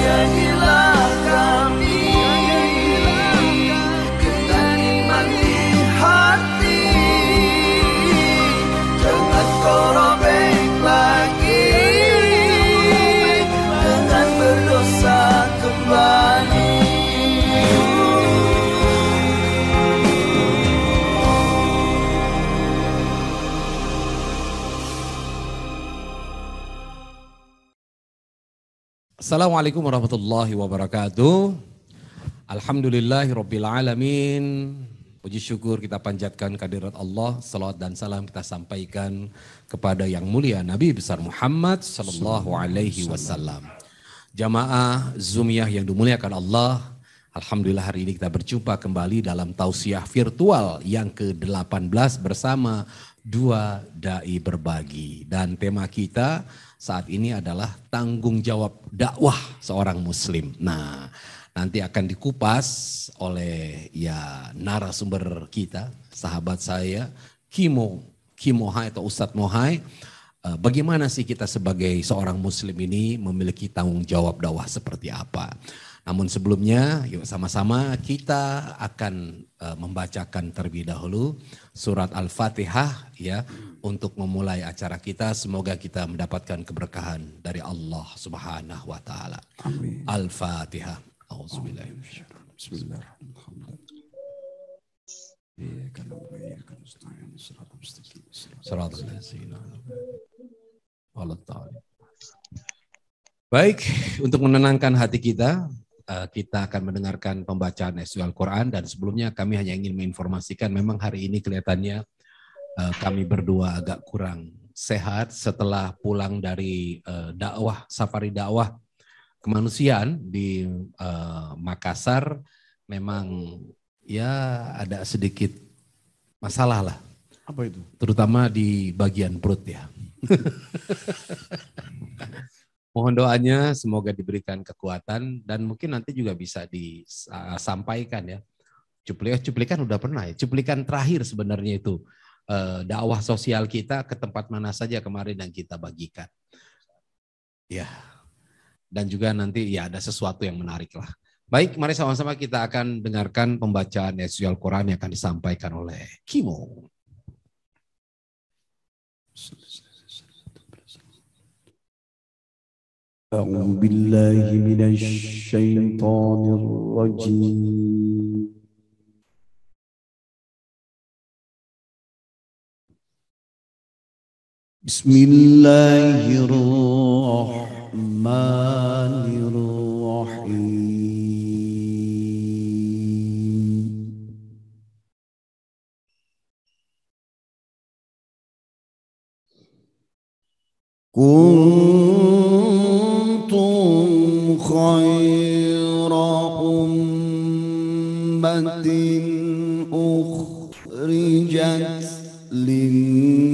Sayangilah kami dengan iman di hati, jangan kau robek lagi dengan berdosa kembali. Assalamualaikum warahmatullahi wabarakatuh. Alhamdulillahirabbil alamin. Puji syukur kita panjatkan kehadirat Allah, salawat dan salam kita sampaikan kepada yang mulia Nabi besar Muhammad sallallahu alaihi wasallam. Jamaah Zoomiyah yang dimuliakan Allah, alhamdulillah hari ini kita berjumpa kembali dalam tausiah virtual yang ke-18 bersama Dua Dai Berbagi, dan tema kita saat ini adalah tanggung jawab dakwah seorang muslim. Nah, nanti akan dikupas oleh ya narasumber kita, sahabat saya Kimo Mohai atau Ustadz Mohai. Bagaimana sih kita sebagai seorang muslim ini memiliki tanggung jawab dakwah seperti apa? Namun sebelumnya yuk sama-sama kita akan membacakan terlebih dahulu surat Al-Fatihah ya untuk memulai acara kita. Semoga kita mendapatkan keberkahan dari Allah Subhanahu wa taala. Amin. Al-Fatihah. Baik, untuk menenangkan hati kita akan mendengarkan pembacaan ayat Al-Quran, dan sebelumnya kami hanya ingin menginformasikan memang hari ini kelihatannya kami berdua agak kurang sehat setelah pulang dari safari dakwah kemanusiaan di Makassar. Memang ya ada sedikit masalah lah. Apa itu? Terutama di bagian perut ya. Mohon doanya semoga diberikan kekuatan, dan mungkin nanti juga bisa disampaikan ya. Cuplikan udah pernah ya. Cuplikan terakhir sebenarnya itu dakwah sosial kita ke tempat mana saja kemarin yang kita bagikan. Ya. Dan juga nanti ya ada sesuatu yang menarik lah. Baik, mari sama-sama kita akan dengarkan pembacaan ayat Al-Quran yang akan disampaikan oleh Kimo. أعوذ بالله من الشيطان الرجيم بسم الله الرحمن الرحيم كنتم خير أمة أخرجت للناس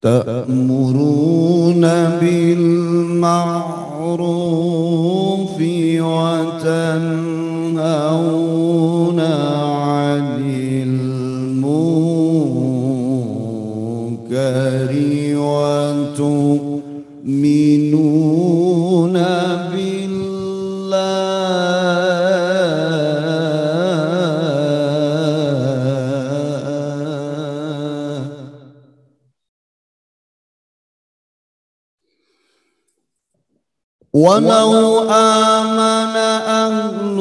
تأمرون بالمعروف وتنهون عن المنكر وتؤمنون ولو آمن أهل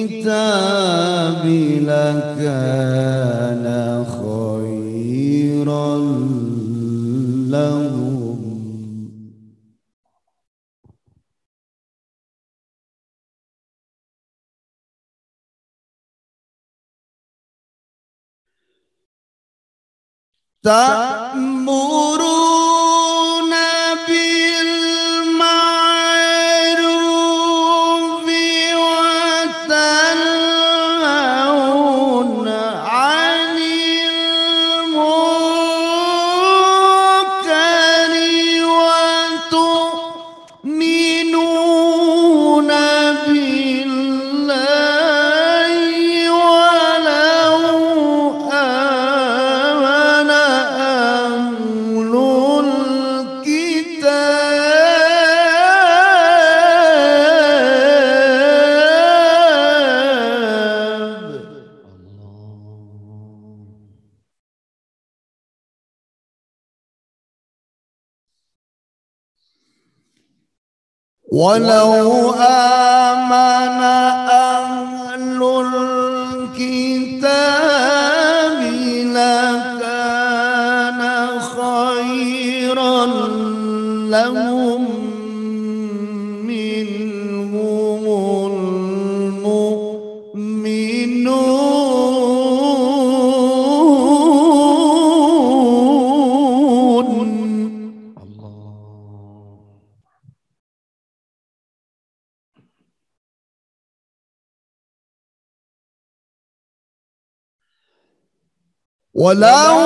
الكتاب لكان خيرا لهم تأمرون بالمعروف وتنهون عن ولو آمن أهل الكتاب لكان خيرا لهم منهم المؤمنون. ولو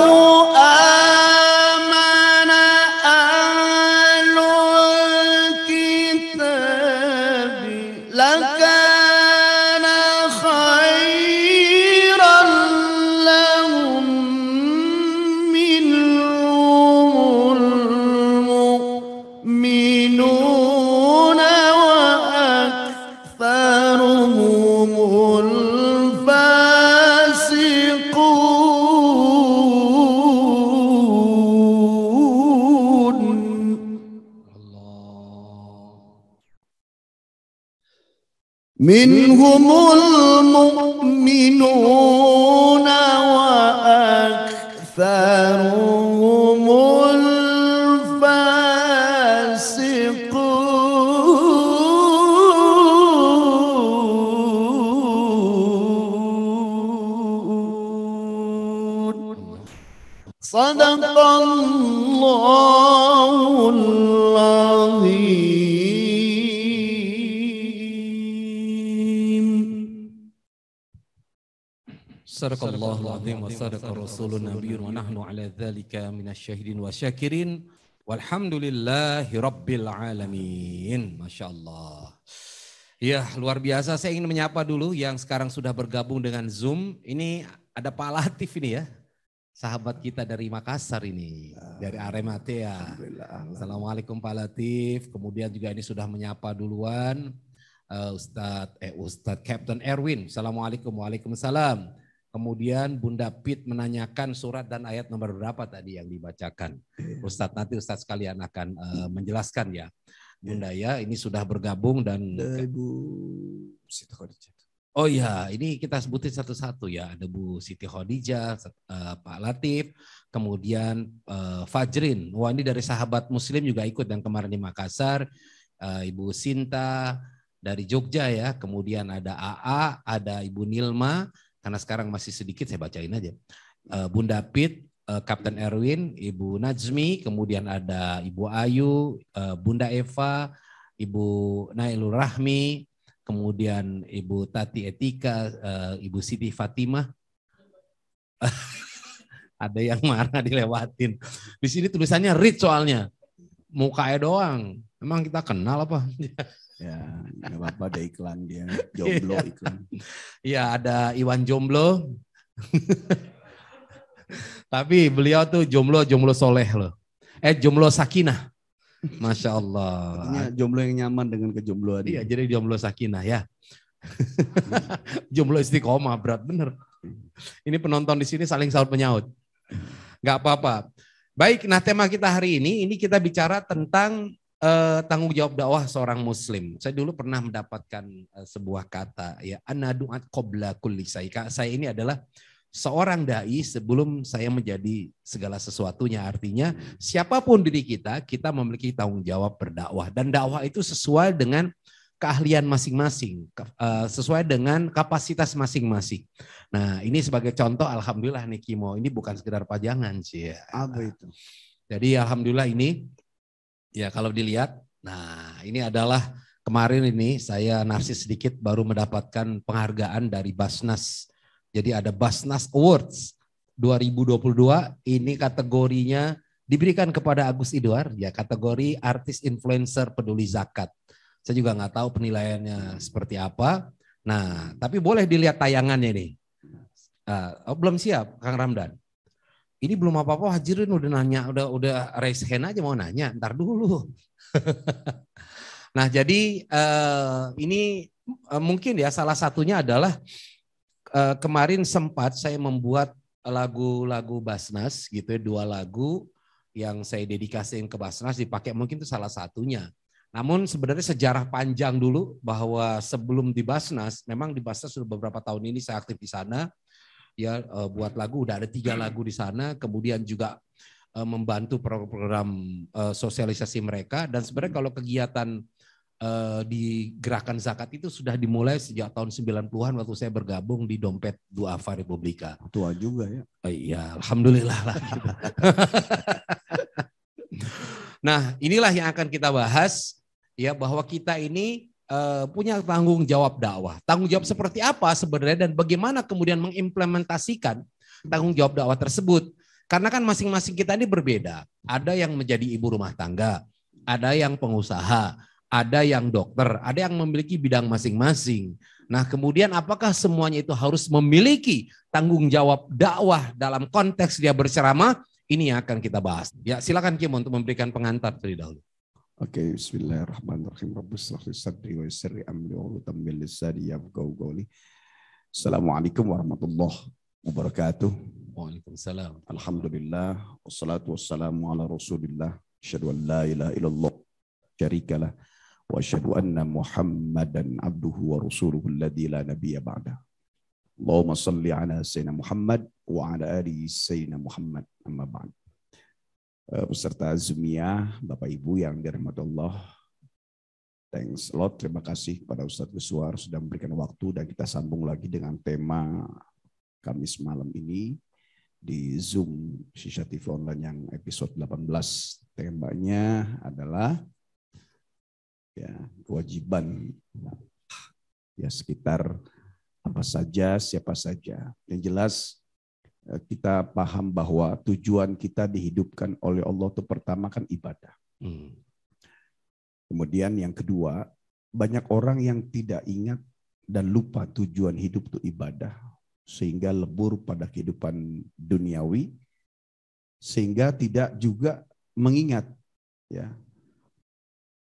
آمن أهل الكتاب لكان خيرا لهم منهم المؤمنون وأكثرهم منهم المؤمنون وأكثرهم الفاسقون. صدق الله العظيم. Sadaqallahul azim wa sadaqa rasulun nabiyyun wa nahnu ala dzalika minasyahidin wa syakirin walhamdulillahi rabbil alamin. Masyaallah. Ya, luar biasa. Saya ingin menyapa dulu yang sekarang sudah bergabung dengan Zoom. Ini ada Pak Latif ini ya. Sahabat kita dari Makassar ini, dari Arematea. Assalamualaikum Pak Latif. Kemudian juga ini sudah menyapa duluan Ustadz Captain Erwin. Assalamualaikum. Waalaikumsalam. Kemudian Bunda Pit menanyakan surat dan ayat nomor berapa tadi yang dibacakan. Ustadz, nanti Ustadz sekalian akan menjelaskan ya. Bunda ya, ini sudah bergabung dan Ibu Siti Khadijah. Oh iya, ini kita sebutin satu-satu ya. Ada Bu Siti Khadijah, Pak Latif, kemudian Fajrin. Wah, ini dari sahabat Muslim juga ikut dan kemarin di Makassar. Ibu Sinta dari Jogja ya. Kemudian ada AA, ada Ibu Nilma. Karena sekarang masih sedikit saya bacain aja. Bunda Pit, Kapten Erwin, Ibu Najmi, kemudian ada Ibu Ayu, Bunda Eva, Ibu Nailul Rahmi, kemudian Ibu Tati Etika, Ibu Siti Fatimah. Ada yang marah dilewatin. Di sini tulisannya read soalnya. Mukanya doang. Emang kita kenal apa? Ya, nggak apa-apa, ada iklan dia, jomblo iklan. Iya, ada Iwan Jomblo. Tapi beliau tuh jomblo soleh loh. Jomblo sakinah. Masya Allah. Artinya jomblo yang nyaman dengan kejombloan. Iya, jadi jomblo sakinah ya. Jomblo istiqomah, berat bener. Ini penonton di sini saling saut penyaut. Nggak apa-apa. Baik, nah tema kita hari ini kita bicara tentang tanggung jawab dakwah seorang muslim. Saya dulu pernah mendapatkan sebuah kata ya, ana du'at qabla kulli syai. Saya ini adalah seorang dai sebelum saya menjadi segala sesuatunya. Artinya siapapun diri kita memiliki tanggung jawab berdakwah, dan dakwah itu sesuai dengan keahlian masing-masing, sesuai dengan kapasitas masing-masing. Nah, ini sebagai contoh, alhamdulillah nih Kimo, ini bukan sekedar pajangan sih ya. Apa itu? Jadi alhamdulillah ini ya kalau dilihat, nah ini adalah kemarin ini saya narsis sedikit baru mendapatkan penghargaan dari Basnas. Jadi ada Basnas Awards 2022, ini kategorinya diberikan kepada Agus Idwar, ya kategori artis influencer peduli zakat. Saya juga nggak tahu penilaiannya seperti apa. Nah, tapi boleh dilihat tayangannya nih. Belum siap, Kang Ramdan. Ini belum apa-apa, hadirin udah nanya, udah raise hand aja mau nanya, ntar dulu. Nah jadi ini mungkin ya salah satunya adalah kemarin sempat saya membuat lagu-lagu Basnas gitu ya, 2 lagu yang saya dedikasiin ke Basnas dipakai, mungkin itu salah satunya. Namun sebenarnya sejarah panjang dulu bahwa sebelum di Basnas, memang di Basnas sudah beberapa tahun ini saya aktif di sana. Ya, buat lagu, udah ada 3 lagu di sana. Kemudian juga membantu program sosialisasi mereka. Dan sebenarnya kalau kegiatan di gerakan zakat itu sudah dimulai sejak tahun 90-an waktu saya bergabung di Dompet Duafa Republika. Tua juga ya. Iya, alhamdulillah lah. Gitu. Nah, inilah yang akan kita bahas ya, bahwa kita ini punya tanggung jawab dakwah. Tanggung jawab seperti apa sebenarnya dan bagaimana kemudian mengimplementasikan tanggung jawab dakwah tersebut. Karena kan masing-masing kita ini berbeda. Ada yang menjadi ibu rumah tangga, ada yang pengusaha, ada yang dokter, ada yang memiliki bidang masing-masing. Nah, kemudian apakah semuanya itu harus memiliki tanggung jawab dakwah dalam konteks dia berceramah? Ini yang akan kita bahas. Ya, silakan Kim untuk memberikan pengantar terlebih dahulu. Oke, bismillahirrahmanirrahim. Rabbis shrah li sadri wa yassir li amri wahlul min lisani yafqahu qawli. Assalamualaikum warahmatullahi wabarakatuh. Waalaikumsalam. Alhamdulillah, wassalatu wassalamu ala Rasulillah. Asyhadu an la ilaha illallah syarikalah wa asyhadu anna Muhammadan abduhu wa rasuluhu alladzi la nabiyya ba'da. Allahumma shalli ala sayyidina Muhammad wa ala ali sayyidina Muhammad. Amma ba'd. Peserta Zumiyah, Bapak Ibu yang dirahmati Allah, thanks a lot, terima kasih kepada Ustadz Beswar sudah memberikan waktu dan kita sambung lagi dengan tema Kamis malam ini di Zoom Shisha TV Online yang episode 18. Temanya adalah ya kewajiban ya sekitar apa saja, siapa saja. Yang jelas kita paham bahwa tujuan kita dihidupkan oleh Allah itu pertama kan ibadah. Kemudian yang kedua, banyak orang yang tidak ingat dan lupa tujuan hidup itu ibadah. Sehingga lebur pada kehidupan duniawi. Sehingga tidak juga mengingat ya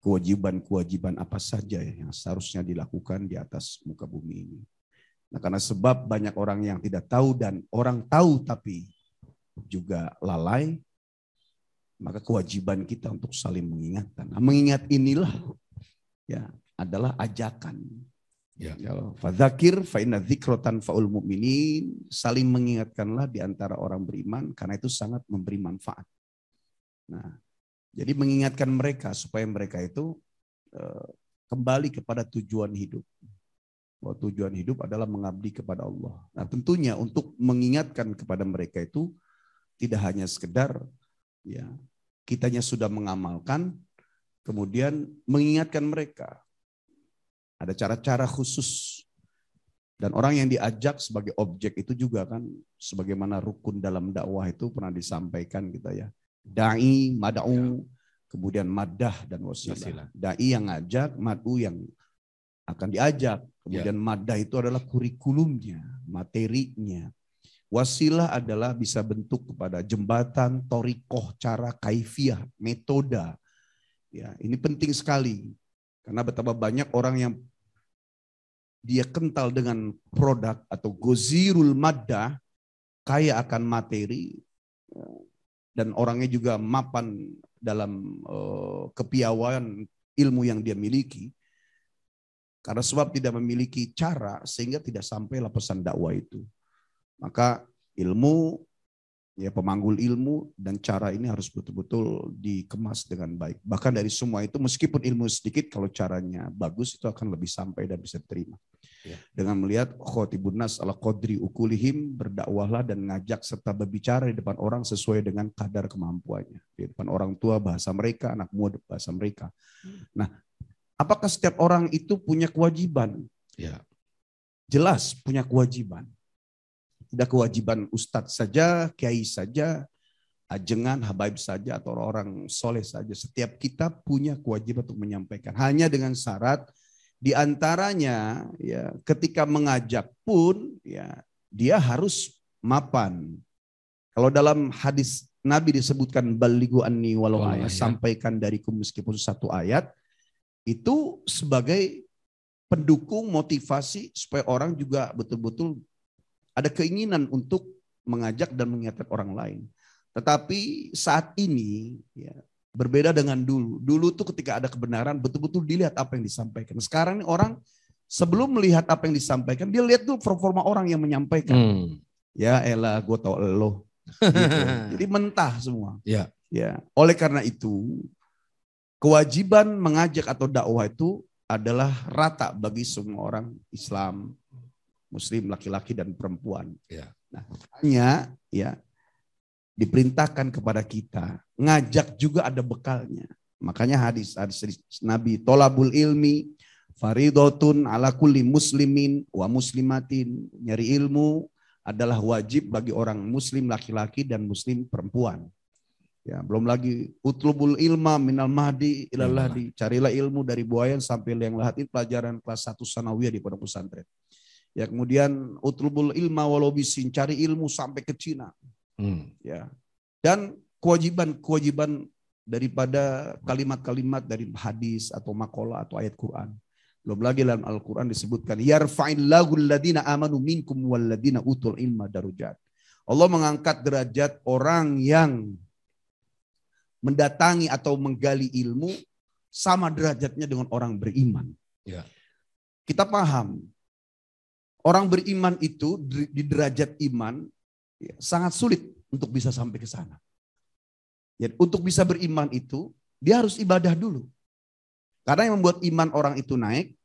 kewajiban-kewajiban apa saja yang seharusnya dilakukan di atas muka bumi ini. Nah, karena sebab banyak orang yang tidak tahu dan orang tahu tapi juga lalai, maka kewajiban kita untuk saling mengingatkan. Nah, mengingat inilah ya adalah ajakan. Ya. Fadzakir fa inna dzikratan faul mu'minin, saling mengingatkanlah di antara orang beriman karena itu sangat memberi manfaat. Nah, jadi mengingatkan mereka supaya mereka itu kembali kepada tujuan hidup. Bahwa tujuan hidup adalah mengabdi kepada Allah. Nah, tentunya untuk mengingatkan kepada mereka itu tidak hanya sekedar ya kitanya sudah mengamalkan, kemudian mengingatkan mereka. Ada cara-cara khusus. Dan orang yang diajak sebagai objek itu juga kan sebagaimana rukun dalam dakwah itu pernah disampaikan kita ya. Da'i, mad'u, kemudian madah dan wasilah. Da'i yang ngajak, mad'u yang akan diajak. Kemudian madah itu adalah kurikulumnya, materinya. Wasilah adalah bisa bentuk kepada jembatan, torikoh, cara, kaifiah, metoda. Ya, ini penting sekali. Karena betapa banyak orang yang dia kental dengan produk atau gozirul maddah, kaya akan materi, dan orangnya juga mapan dalam kepiawaian ilmu yang dia miliki. Karena sebab tidak memiliki cara sehingga tidak sampailah pesan dakwah itu. Maka ilmu, ya pemanggul ilmu dan cara ini harus betul-betul dikemas dengan baik. Bahkan dari semua itu meskipun ilmu sedikit, kalau caranya bagus itu akan lebih sampai dan bisa diterima. Ya. Dengan melihat khotibun nas ala qadri ukulihim, berdakwahlah dan ngajak serta berbicara di depan orang sesuai dengan kadar kemampuannya. Di depan orang tua bahasa mereka, anak muda bahasa mereka. Nah, apakah setiap orang itu punya kewajiban? Ya. Jelas punya kewajiban. Tidak kewajiban ustadz saja, kiai saja, ajengan, habaib saja, atau orang soleh saja. Setiap kita punya kewajiban untuk menyampaikan. Hanya dengan syarat diantaranya ya ketika mengajak pun ya dia harus mapan. Kalau dalam hadis Nabi disebutkan balighu anni walau ayat, sampaikan dariku meskipun satu ayat, itu sebagai pendukung motivasi supaya orang juga betul-betul ada keinginan untuk mengajak dan mengingatkan orang lain. Tetapi saat ini ya, Berbeda dengan dulu. Dulu tuh ketika ada kebenaran betul-betul dilihat apa yang disampaikan. Sekarang nih orang sebelum melihat apa yang disampaikan, dia lihat tuh performa orang yang menyampaikan. Ya elah, gue tau lo. Gitu. Jadi mentah semua. Ya. Ya. Oleh karena itu, kewajiban mengajak atau dakwah itu adalah rata bagi semua orang Islam, Muslim, laki-laki dan perempuan. Ya. Nah, hanya ya diperintahkan kepada kita ngajak juga ada bekalnya. Makanya hadis Nabi, tolabul ilmi faridotun ala kulli muslimin wa muslimatin. Nyari ilmu adalah wajib bagi orang muslim laki-laki dan muslim perempuan. Ya, belum lagi utlubul ilma minal mahdi ilal lahdi. Carilah ilmu dari buayan sampai liang lahat. Itu pelajaran kelas 1 sanawiyah di pondok pesantren. Ya, kemudian utlubul ilma walau bisin, cari ilmu sampai ke Cina. Ya. Dan kewajiban daripada kalimat-kalimat dari hadis atau makalah atau ayat Quran. Belum lagi dalam Al-Quran disebutkan yarfa'illahu alladhina amanu minkum walladhina utul ilma darujat. Allah mengangkat derajat orang yang mendatangi atau menggali ilmu sama derajatnya dengan orang beriman. Ya. Kita paham orang beriman itu di derajat iman ya, sangat sulit untuk bisa sampai ke sana. Ya, untuk bisa beriman itu dia harus ibadah dulu. Karena yang membuat iman orang itu naik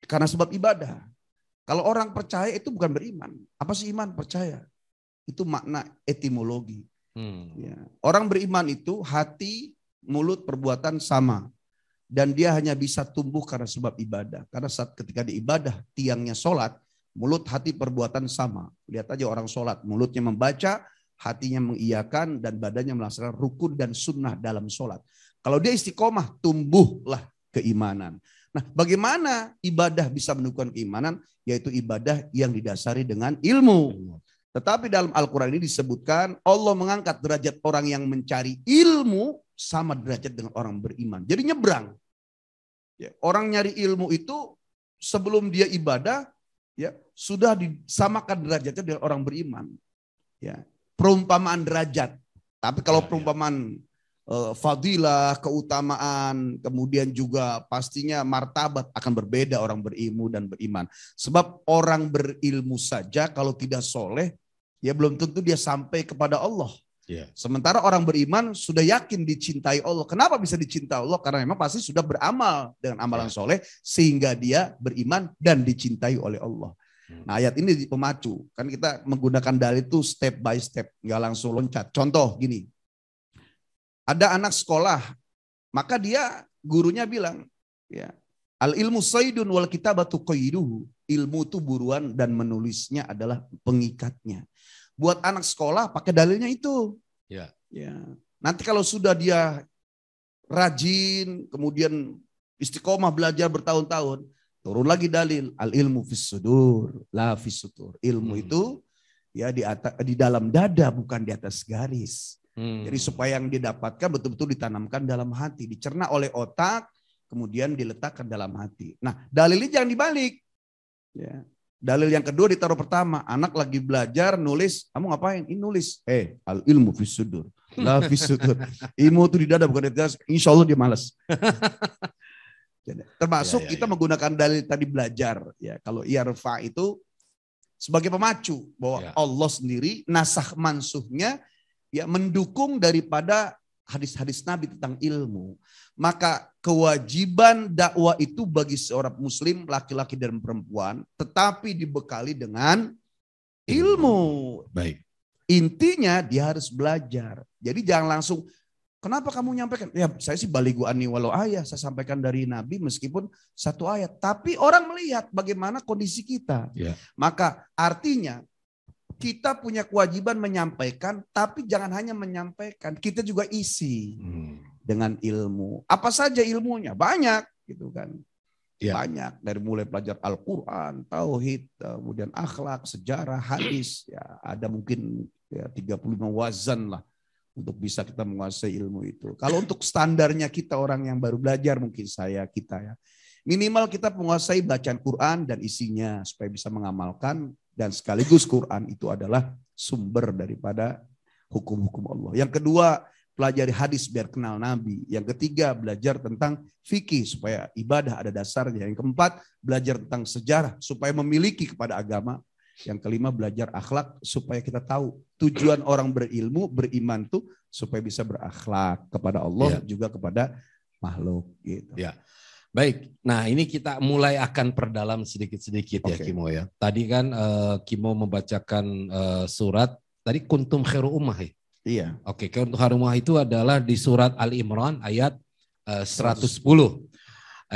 karena sebab ibadah. Kalau orang percaya itu bukan beriman. Apa sih iman? Percaya. Itu makna etimologi. Ya. Orang beriman itu hati, mulut, perbuatan sama. Dan dia hanya bisa tumbuh karena sebab ibadah. Karena saat ketika diibadah, tiangnya sholat, mulut, hati, perbuatan sama. Lihat aja orang sholat, mulutnya membaca, hatinya mengiyakan, dan badannya melaksanakan rukun dan sunnah dalam sholat. Kalau dia istiqomah, tumbuhlah keimanan. Nah, bagaimana ibadah bisa menunjukkan keimanan? Yaitu ibadah yang didasari dengan ilmu. Tetapi dalam Al-Quran ini disebutkan Allah mengangkat derajat orang yang mencari ilmu sama derajat dengan orang beriman. Jadi nyebrang. Ya, orang nyari ilmu itu sebelum dia ibadah ya sudah disamakan derajatnya dengan orang beriman. Ya, perumpamaan derajat. Tapi kalau perumpamaan fadilah, keutamaan, kemudian juga pastinya martabat akan berbeda orang berilmu dan beriman. Sebab orang berilmu saja kalau tidak soleh, ya belum tentu dia sampai kepada Allah. Yeah. Sementara orang beriman sudah yakin dicintai Allah. Kenapa bisa dicintai Allah? Karena memang pasti sudah beramal dengan amalan soleh sehingga dia beriman dan dicintai oleh Allah. Nah, ayat ini pemacu. Kan kita menggunakan dalil itu step by step, nggak langsung loncat. Contoh gini. Ada anak sekolah, maka dia gurunya bilang, ya, al ilmu saydun wal kitabatu qayduhu. Ilmu itu buruan dan menulisnya adalah pengikatnya. Buat anak sekolah pakai dalilnya itu. Ya. Ya. Nanti kalau sudah dia rajin, kemudian istiqomah belajar bertahun-tahun, turun lagi dalil al ilmu fis sudur, la fis sutur. Ilmu itu ya di dalam dada bukan di atas garis. Jadi supaya yang didapatkan betul-betul ditanamkan dalam hati, dicerna oleh otak, kemudian diletakkan dalam hati. Nah, dalilnya jangan dibalik. Ya. Dalil yang kedua ditaruh pertama, anak lagi belajar nulis, kamu ngapain? Ini nulis. Al ilmu fis sudur, la fis sutur. Ilmu itu di dada bukan di atas. Insya Allah dia malas. Termasuk kita menggunakan dalil tadi belajar. Ya, kalau yarfa itu sebagai pemacu bahwa Allah sendiri nasakh mansuhnya ya mendukung daripada hadis-hadis Nabi tentang ilmu. Maka kewajiban dakwah itu bagi seorang muslim laki-laki dan perempuan tetapi dibekali dengan ilmu. Baik. Intinya dia harus belajar. Jadi jangan langsung, kenapa kamu nyampaikan? Ya saya sih baligu ani walau ayah, saya sampaikan dari Nabi meskipun satu ayat. Tapi orang melihat bagaimana kondisi kita. Ya. Maka artinya kita punya kewajiban menyampaikan, tapi jangan hanya menyampaikan, kita juga isi dengan ilmu. Apa saja ilmunya? Banyak gitu kan. Ya. Banyak, dari mulai belajar Al-Quran, Tauhid, kemudian akhlak, sejarah, hadis. Ya, ada mungkin ya, 35 wazan lah untuk bisa kita menguasai ilmu itu. Kalau untuk standarnya kita orang yang baru belajar, mungkin kita ya. Minimal kita menguasai bacaan Quran dan isinya supaya bisa mengamalkan. Dan sekaligus Quran itu adalah sumber daripada hukum-hukum Allah. Yang kedua, pelajari hadis biar kenal Nabi. Yang ketiga, belajar tentang fikih supaya ibadah ada dasarnya. Yang keempat, belajar tentang sejarah supaya memiliki kepada agama. Yang kelima, belajar akhlak supaya kita tahu tujuan orang berilmu, beriman tuh supaya bisa berakhlak kepada Allah juga kepada makhluk gitu. Ya. Baik, nah ini kita mulai akan perdalam sedikit-sedikit ya Kimo ya. Tadi kan Kimo membacakan surat, tadi kuntum khairu ummah ya? Iya. Oke, kuntum khairu ummah itu adalah di surat Ali Imran ayat 110.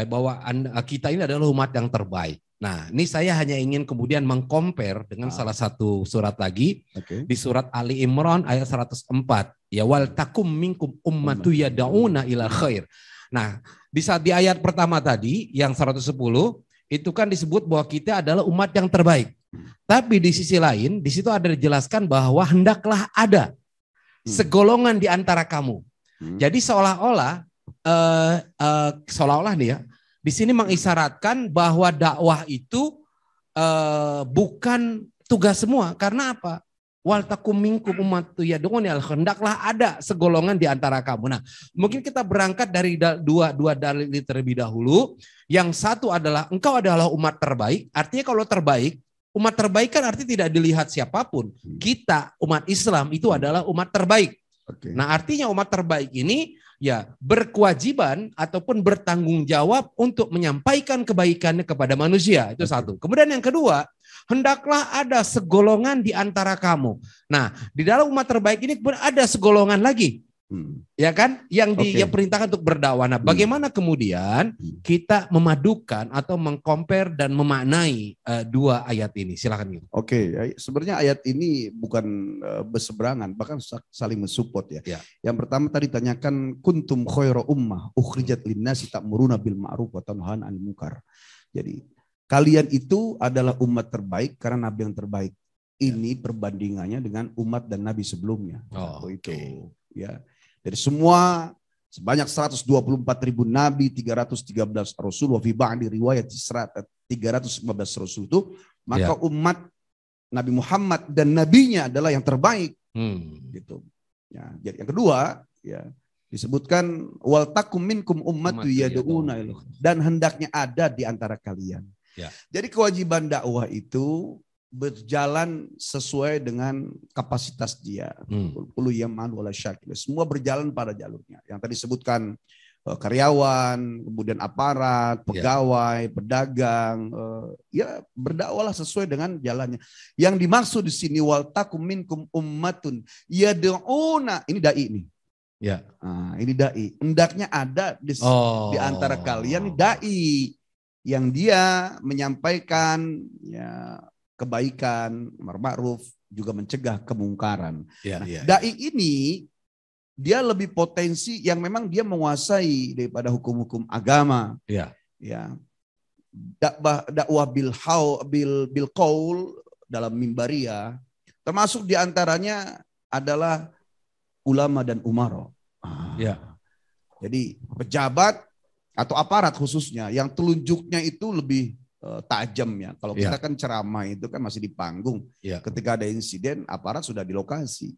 Bahwa kita ini adalah umat yang terbaik. Nah ini saya hanya ingin kemudian mengcompare dengan salah satu surat lagi. Di surat Ali Imran ayat 104. Ya wal takum minkum ummatu yad'una ila khair. Nah, di saat di ayat pertama tadi yang 110 itu kan disebut bahwa kita adalah umat yang terbaik. Tapi di sisi lain di situ ada dijelaskan bahwa hendaklah ada segolongan di antara kamu. Jadi seolah-olah nih ya, di sini mengisyaratkan bahwa dakwah itu bukan tugas semua. Karena apa? Wal takum minkum ummatu yad'una ila khair, hendaklah ada segolongan di antara kamu. Nah, mungkin kita berangkat dari dua dalil ini terlebih dahulu. Yang satu adalah engkau adalah umat terbaik. Artinya kalau terbaik, umat terbaik kan artinya tidak dilihat siapapun. Kita umat Islam itu adalah umat terbaik. Nah, artinya umat terbaik ini ya berkewajiban ataupun bertanggung jawab untuk menyampaikan kebaikannya kepada manusia. Itu satu. Kemudian yang kedua, hendaklah ada segolongan di antara kamu. Nah, di dalam umat terbaik ini ada segolongan lagi. Ya kan? Yang diperintahkan untuk berdakwah. Nah, bagaimana kemudian kita memadukan atau mengcompare dan memaknai dua ayat ini? Silakan. Sebenarnya ayat ini bukan berseberangan, bahkan saling mensupport ya. Yang pertama tadi tanyakan kuntum khairu ummah ukhrijat linnasi ta'muruna bil ma'ruf wa tanhauna 'anil munkar. Jadi kalian itu adalah umat terbaik karena nabi yang terbaik. Ini perbandingannya dengan umat dan nabi sebelumnya. Itu ya. Dari semua sebanyak 124.000 nabi, 313 rasul, wa fi ba'di riwayat 315 rasul itu, maka umat Nabi Muhammad dan nabinya adalah yang terbaik. Gitu. Ya, jadi yang kedua ya disebutkan wal takum minkum ummatu yad'una ila khair, dan hendaknya ada di antara kalian. Jadi kewajiban dakwah itu berjalan sesuai dengan kapasitas dia. Semua berjalan pada jalurnya. Yang tadi disebutkan karyawan, kemudian aparat, pegawai, pedagang, ya berdakwahlah sesuai dengan jalannya. Yang dimaksud di sini wal takum minkum ummatun yad'una, ini dai nih. Ini dai. Hendaknya ada di antara kalian ini dai yang dia menyampaikan ya kebaikan, amar ma'ruf, juga mencegah kemungkaran. Dai ini dia lebih potensi yang memang dia menguasai daripada hukum-hukum agama. Dakwah bil qaul dalam mimbaria, termasuk diantaranya adalah ulama dan umara. Jadi pejabat atau aparat khususnya yang telunjuknya itu lebih tajam ya. Kalau kita kan ceramah itu kan masih di panggung. Ketika ada insiden, aparat sudah di lokasi.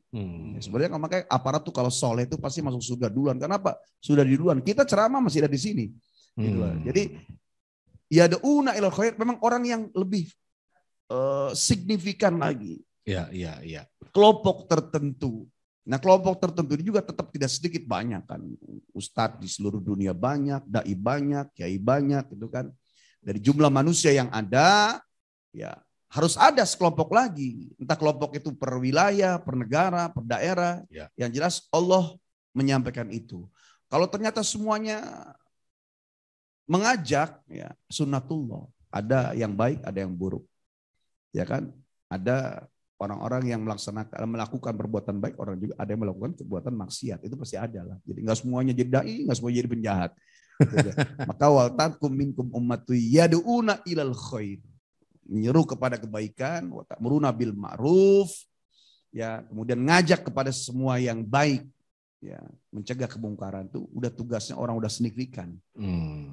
Sebenarnya kalau makanya aparat tuh kalau soleh itu pasti masuk surga duluan. Kenapa? Sudah di duluan. Kita ceramah masih ada di sini. Gitu lah. Jadi yad'una ilal khair memang orang yang lebih signifikan lagi. Kelompok tertentu. Nah kelompok tertentu ini juga tetap tidak sedikit banyak kan. Ustadz di seluruh dunia banyak, dai banyak, kiai banyak gitu kan. Dari jumlah manusia yang ada, ya harus ada sekelompok lagi. Entah kelompok itu per wilayah, per negara, per daerah. Yang jelas Allah menyampaikan itu. Kalau ternyata semuanya mengajak, ya sunnatullah. Ada yang baik, ada yang buruk. Ya kan? Ada orang-orang yang melakukan perbuatan baik, orang juga ada yang melakukan perbuatan maksiat. Itu pasti ada lah. Jadi nggak semuanya jadi dai, nggak semuanya jadi penjahat. Maka wal takum minkum ummatu yad'una ilal khair, menyeru kepada kebaikan, wa ta'muruna bil ma'ruf, ya kemudian ngajak kepada semua yang baik, ya mencegah kemungkaran itu udah tugasnya orang udah signifikan.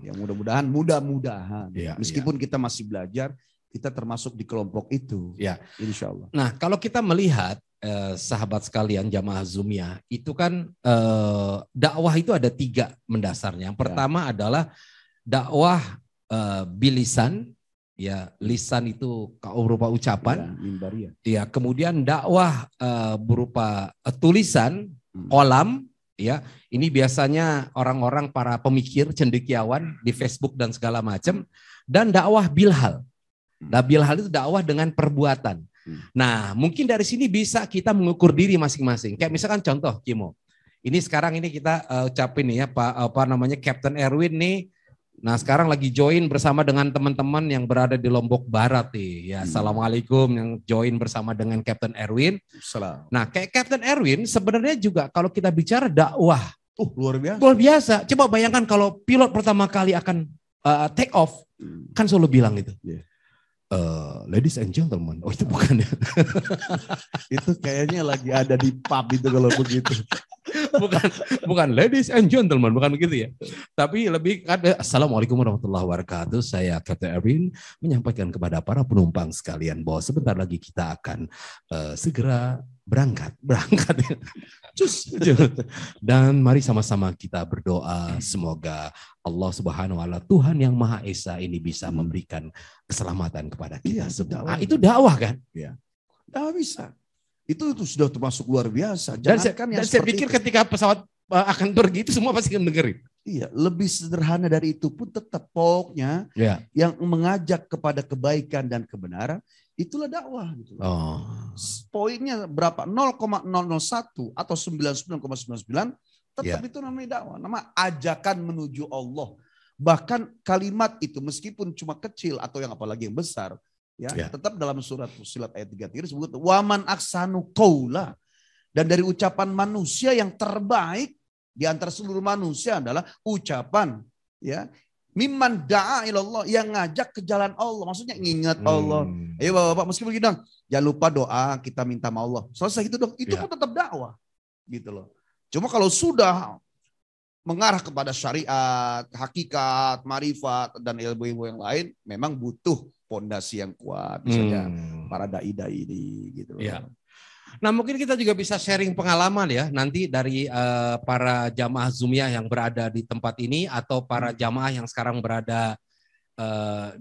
Ya mudah-mudahan meskipun kita masih belajar, kita termasuk di kelompok itu. Insya Allah. Nah kalau kita melihat sahabat sekalian jamaah Zumiyah, itu kan dakwah itu ada 3 mendasarnya. Yang pertama adalah dakwah bilisan, ya lisan itu berupa ucapan. Ya, kemudian dakwah berupa tulisan, kolam. Ya, ini biasanya orang-orang para pemikir cendekiawan di Facebook dan segala macam. Dan dakwah bilhal. Nah, bilhal itu dakwah dengan perbuatan. Nah, mungkin dari sini bisa kita mengukur diri masing-masing. Kayak misalkan contoh, Kimo. Ini sekarang ini kita ucapin nih ya, Captain Erwin nih. Nah, sekarang lagi join bersama dengan teman-teman yang berada di Lombok Barat nih. Ya, assalamualaikum yang join bersama dengan Captain Erwin. Salam. Nah, kayak Captain Erwin sebenarnya juga kalau kita bicara dakwah, luar biasa. Luar biasa. Coba bayangkan kalau pilot pertama kali akan take off, kan selalu bilang itu. Ladies and gentlemen. Oh, itu bukan ya. Itu kayaknya lagi ada di pub itu kalau begitu. bukan ladies and gentlemen, bukan begitu ya. Tapi lebih ada assalamualaikum warahmatullahi wabarakatuh. Saya Captain Erwin menyampaikan kepada para penumpang sekalian bahwa sebentar lagi kita akan segera berangkat. Dan mari sama-sama kita berdoa semoga Allah Subhanahu wa taala, Tuhan yang Maha Esa ini bisa memberikan keselamatan kepada kita semua. Itu dakwah kan? Ya. Dakwah bisa. Itu sudah termasuk luar biasa. Dan saya pikir ketika pesawat akan pergi itu semua pasti akan dengerin. Iya, lebih sederhana dari itu pun tetap pokoknya yang mengajak kepada kebaikan dan kebenaran, itulah dakwah. Gitu. Poinnya berapa? 0,001 atau 99,99 tetap itu namanya dakwah. Nama ajakan menuju Allah. Bahkan kalimat itu meskipun cuma kecil atau yang apalagi yang besar, tetap dalam surat Fussilat ayat 3 disebut waman aksanu qaula. Dan dari ucapan manusia yang terbaik di antara seluruh manusia adalah ucapan mimman da'a ilallah, yang ngajak ke jalan Allah. Maksudnya ngingat Allah. Ayo Bapak-bapak, meskipun kita jangan lupa doa, kita minta sama Allah. Selesai gitu dong. Itu pun tetap dakwah. Gitu loh. Cuma kalau sudah mengarah kepada syariat, hakikat, marifat dan ilmu-ilmu yang lain, memang butuh pondasi yang kuat, misalnya para dai-dai ini gitu. Ya. Nah, mungkin kita juga bisa sharing pengalaman ya nanti dari para jamaah Zumiyah yang berada di tempat ini atau para jamaah yang sekarang berada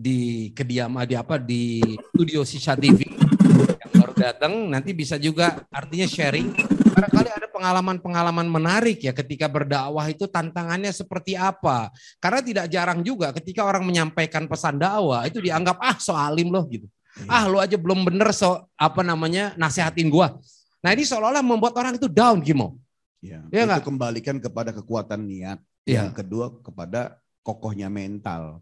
di kediaman di studio Sisha TV yang baru datang, nanti bisa juga artinya sharing. Barangkali ada pengalaman-pengalaman menarik ya ketika berdakwah itu tantangannya seperti apa. Karena tidak jarang juga ketika orang menyampaikan pesan dakwah itu dianggap so alim loh gitu. Lu aja belum bener nasihatin gua. Nah, ini seolah-olah membuat orang itu down Gimo. Ya itu kembalikan kepada kekuatan niat. Yang kedua kepada kokohnya mental.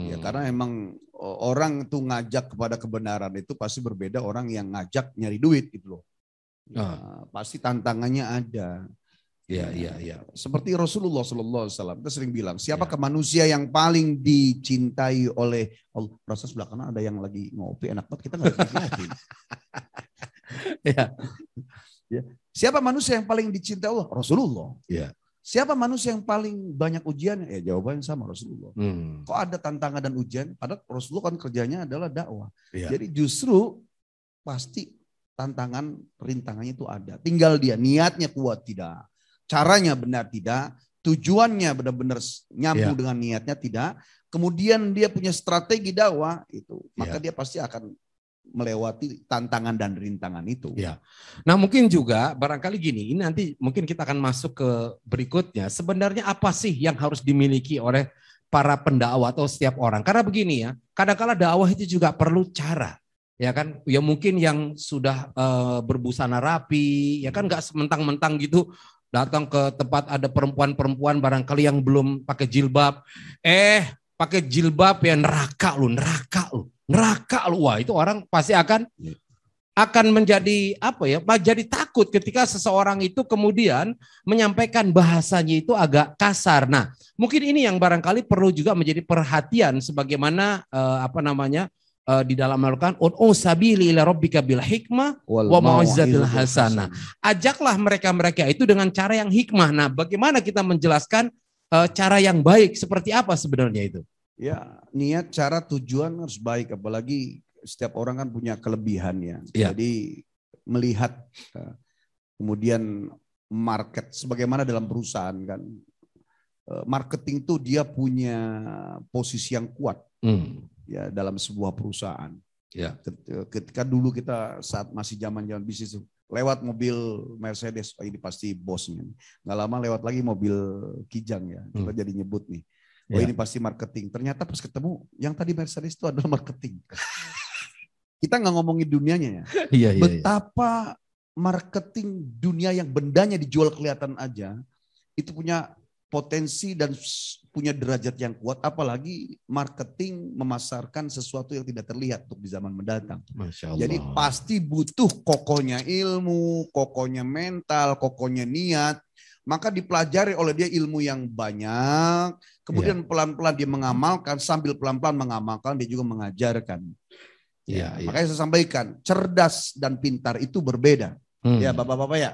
Ya, karena emang orang tuh ngajak kepada kebenaran itu pasti berbeda orang yang ngajak nyari duit gitu loh. Pasti tantangannya ada. Iya. Seperti Rasulullah SAW kita sering bilang, siapakah manusia yang paling dicintai oleh Allah? Rasa sebelah kanan ada yang lagi ngopi, enak banget, kita nggak lagi ngopi. Siapa manusia yang paling dicintai Allah? Rasulullah. Siapa manusia yang paling banyak ujian? Jawabannya sama Rasulullah. Kok ada tantangan dan ujian? Padahal Rasulullah kan kerjanya adalah dakwah. Jadi justru pasti tantangan, rintangannya itu ada. Tinggal dia niatnya kuat tidak, caranya benar tidak, tujuannya benar-benar nyambung dengan niatnya tidak, kemudian dia punya strategi dakwah itu, maka dia pasti akan melewati tantangan dan rintangan itu. Nah, mungkin juga barangkali gini, ini nanti mungkin kita akan masuk ke berikutnya. Sebenarnya apa sih yang harus dimiliki oleh para pendakwah atau setiap orang? Karena begini ya, kadang-kala dakwah itu juga perlu cara. Ya kan, ya mungkin yang sudah berbusana rapi, ya kan nggak sementang-mentang gitu datang ke tempat ada perempuan-perempuan barangkali yang belum pakai jilbab, pakai jilbab ya neraka lu. Wah, itu orang pasti akan menjadi jadi takut ketika seseorang itu kemudian menyampaikan bahasanya itu agak kasar. Nah, mungkin ini yang barangkali perlu juga menjadi perhatian sebagaimana di dalam melakukan sabili ila rabbika bil hikmah wa mau'izatil hasanah. Ajaklah mereka itu dengan cara yang hikmah. Nah, bagaimana kita menjelaskan cara yang baik seperti apa sebenarnya itu? Ya, niat, cara, tujuan harus baik, apalagi setiap orang kan punya kelebihannya. Jadi melihat kemudian market sebagaimana dalam perusahaan kan. Marketing tuh dia punya posisi yang kuat ya dalam sebuah perusahaan. Ya. Ketika dulu kita saat masih zaman-zaman bisnis lewat mobil Mercedes, ini pasti bosnya. Nggak lama lewat lagi mobil Kijang ya, kita jadi nyebut nih. Oh ini pasti marketing. Ternyata pas ketemu yang tadi Mercedes itu adalah marketing. Kita nggak ngomongin dunianya ya. Iya, Betapa marketing dunia yang bendanya dijual kelihatan aja, itu punya potensi dan punya derajat yang kuat, apalagi marketing memasarkan sesuatu yang tidak terlihat untuk di zaman mendatang. Masya Allah. Jadi pasti butuh kokohnya ilmu, kokohnya mental, kokohnya niat. Maka dipelajari oleh dia ilmu yang banyak, kemudian pelan-pelan dia mengamalkan, sambil pelan-pelan mengamalkan dia juga mengajarkan. Makanya saya sampaikan, cerdas dan pintar itu berbeda. Ya bapak-bapak ya,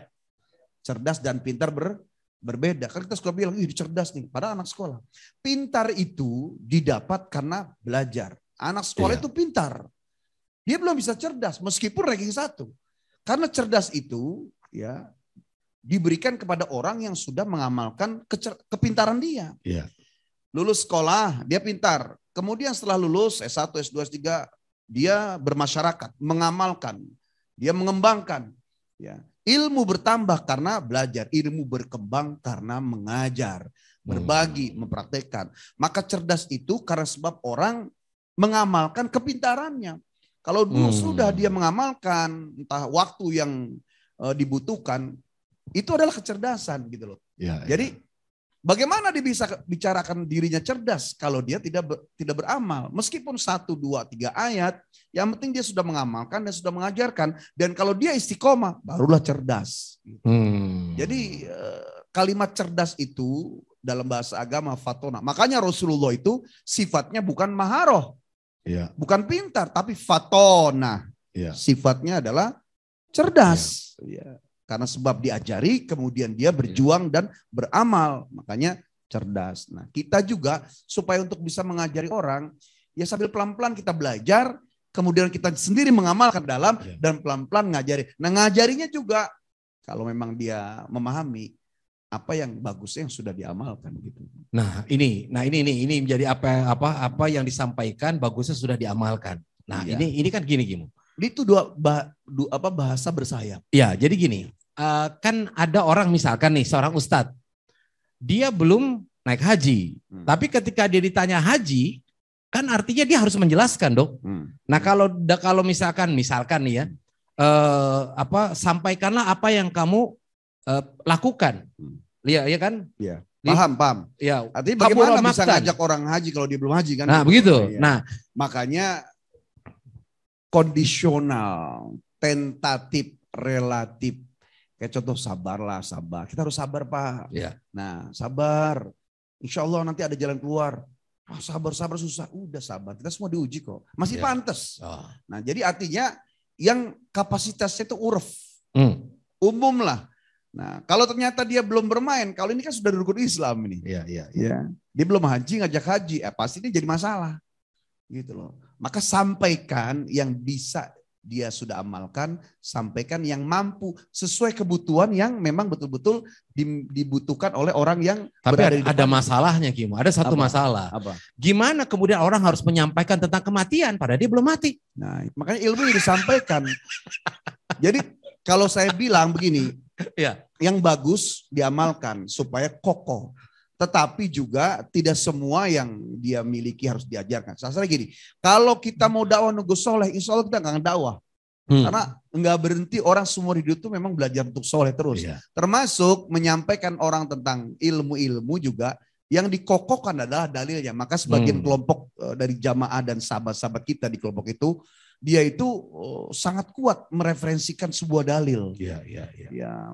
cerdas dan pintar berbeda. Kan kita suka bilang, ih cerdas nih, padahal anak sekolah. Pintar itu didapat karena belajar. Anak sekolah itu pintar. Dia belum bisa cerdas meskipun ranking 1. Karena cerdas itu ya diberikan kepada orang yang sudah mengamalkan kepintaran dia. Lulus sekolah, dia pintar. Kemudian setelah lulus S1, S2, S3, dia bermasyarakat, mengamalkan, dia mengembangkan. Ya. Ilmu bertambah karena belajar, ilmu berkembang karena mengajar, berbagi, mempraktekkan. Maka cerdas itu karena sebab orang mengamalkan kepintarannya. Kalau dulu sudah dia mengamalkan entah waktu yang dibutuhkan, itu adalah kecerdasan gitu loh. Jadi bagaimana dia bisa bicarakan dirinya cerdas kalau dia tidak beramal? Meskipun 1, 2, 3 ayat, yang penting dia sudah mengamalkan dan sudah mengajarkan. Dan kalau dia istiqomah, barulah cerdas. Jadi kalimat cerdas itu dalam bahasa agama fatona. Makanya Rasulullah itu sifatnya bukan maharoh, bukan pintar, tapi fatona. Sifatnya adalah cerdas. Karena sebab diajari, kemudian dia berjuang dan beramal. Makanya cerdas. Nah kita juga supaya untuk bisa mengajari orang, ya sambil pelan-pelan kita belajar, kemudian kita sendiri mengamalkan dalam dan pelan-pelan ngajari. Nah ngajarinya juga kalau memang dia memahami apa yang bagusnya yang sudah diamalkan gitu. Nah ini menjadi apa yang disampaikan bagusnya sudah diamalkan. Nah ini kan gini. Itu bahasa bersayap. Ya jadi gini, kan ada orang misalkan nih seorang ustadz, dia belum naik haji, tapi ketika dia ditanya haji, kan artinya dia harus menjelaskan dong. Nah kalau misalkan nih ya, sampaikanlah apa yang kamu lakukan, ya kan? Iya. Paham. Ya. Artinya bagaimana bisa ngajak orang haji kalau dia belum haji kan? Nah begitu. Ya. Nah makanya kondisional, tentatif, relatif. Kayak contoh sabar. Kita harus sabar Pak. Nah sabar. Insya Allah nanti ada jalan keluar. Sabar susah. Udah sabar. Kita semua diuji kok. Masih pantas. Nah jadi artinya yang kapasitasnya itu uruf. Umum lah. Nah kalau ternyata dia belum bermain. Kalau ini kan sudah rukun Islam ini. Dia belum haji, ngajak haji. Pasti ini jadi masalah. Gitu loh. Maka sampaikan yang bisa dia sudah amalkan, sampaikan yang mampu sesuai kebutuhan yang memang betul-betul dibutuhkan oleh orang yang tapi ada masalahnya Kimo, ada satu masalah. Apa? Gimana kemudian orang harus menyampaikan tentang kematian padahal dia belum mati? Nah, makanya ilmu yang disampaikan. Jadi kalau saya bilang begini, yang bagus diamalkan supaya kokoh. Tetapi juga tidak semua yang dia miliki harus diajarkan. Saya gini, kalau kita mau dakwah nunggu soleh, insya Allah kita nggak dakwah. Karena nggak berhenti orang semua hidup itu memang belajar untuk soleh terus. Termasuk menyampaikan orang tentang ilmu-ilmu juga yang dikokohkan adalah dalilnya. Maka sebagian kelompok dari jamaah dan sahabat-sahabat kita di kelompok itu, dia itu sangat kuat mereferensikan sebuah dalil. Ya,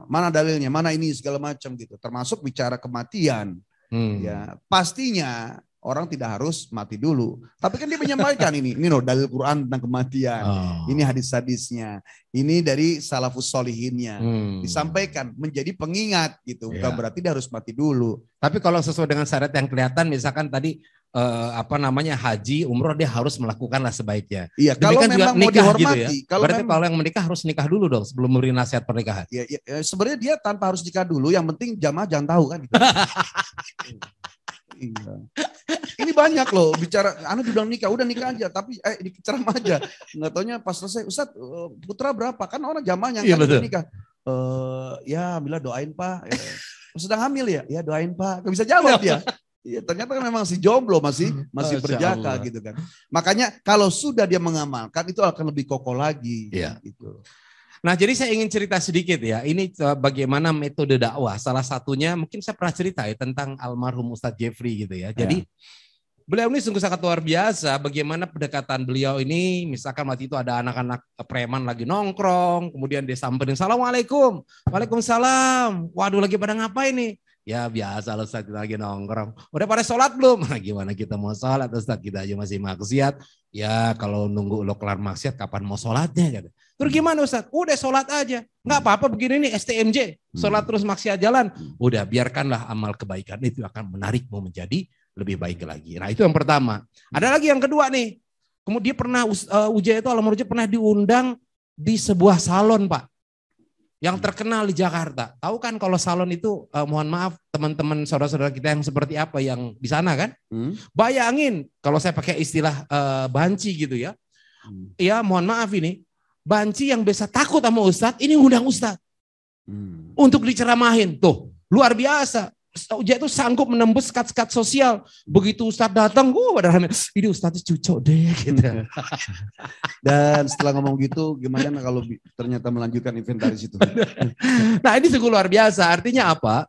mana dalilnya, mana ini segala macam gitu. Termasuk bicara kematian. Ya, pastinya orang tidak harus mati dulu. Tapi kan dia menyampaikan ini loh dalil Quran tentang kematian. Ini hadis-hadisnya. Ini dari salafus solihinnya. Disampaikan menjadi pengingat gitu. Bukan berarti dia harus mati dulu. Tapi kalau sesuai dengan syariat yang kelihatan misalkan tadi haji, umroh dia harus melakukanlah sebaiknya. Iya, kalau Demikian juga memang mau nikah dihormati, gitu ya. Berarti kalau yang menikah harus nikah dulu dong sebelum memberi nasihat pernikahan. Ya, sebenarnya dia tanpa harus nikah dulu, yang penting jamaah jangan tahu kan. Gitu. Iya. Ini banyak loh bicara, anak udah nikah aja, tapi ceramah aja. Nggak taunya pas selesai, Ustaz putra berapa? Kan orang jamaah yang kan nikah. Ya bila doain Pak. Sedang hamil ya? Ya doain Pak. Gak bisa jawab dia. Iya, ternyata kan memang si jomblo masih berjaka gitu kan. Makanya kalau sudah dia mengamalkan itu akan lebih kokoh lagi. Iya. Gitu. Nah, jadi saya ingin cerita sedikit ya. Ini bagaimana metode dakwah. Salah satunya mungkin saya pernah cerita ya tentang almarhum Ustadz Jeffrey gitu ya. Jadi beliau ini sungguh sangat luar biasa. Bagaimana pendekatan beliau ini. Misalkan waktu itu ada anak-anak preman lagi nongkrong, kemudian dia samperin, Assalamualaikum, Waalaikumsalam. Waduh, lagi pada ngapain nih? Ya biasa loh Ustadz, kita lagi nongkrong. Udah pada sholat belum? Nah, gimana kita mau sholat Ustadz, kita aja masih maksiat. Ya kalau nunggu lo kelar maksiat kapan mau sholatnya? Terus gimana Ustadz? Udah sholat aja. Nggak apa-apa begini nih STMJ. Sholat terus maksiat jalan. Udah biarkanlah amal kebaikan itu akan menarikmu menjadi lebih baik lagi. Nah itu yang pertama. Ada lagi yang kedua nih. Kemudian pernah Ujaya itu almarhum pernah diundang di sebuah salon Pak. Yang terkenal di Jakarta. Tahu kan kalau salon itu, mohon maaf teman-teman saudara-saudara kita yang seperti apa yang di sana kan. Bayangin kalau saya pakai istilah banci gitu ya. Ya mohon maaf ini. Banci yang biasa takut sama Ustadz, ini undang Ustadz. Untuk diceramahin. Tuh luar biasa. Ujaya itu sanggup menembus skat-skat sosial. Begitu Ustadz datang, pada rame. Ini Ustadz cucok deh. Gitu. Dan setelah ngomong gitu, gimana kalau ternyata melanjutkan inventaris itu? Nah ini sungguh luar biasa. Artinya apa?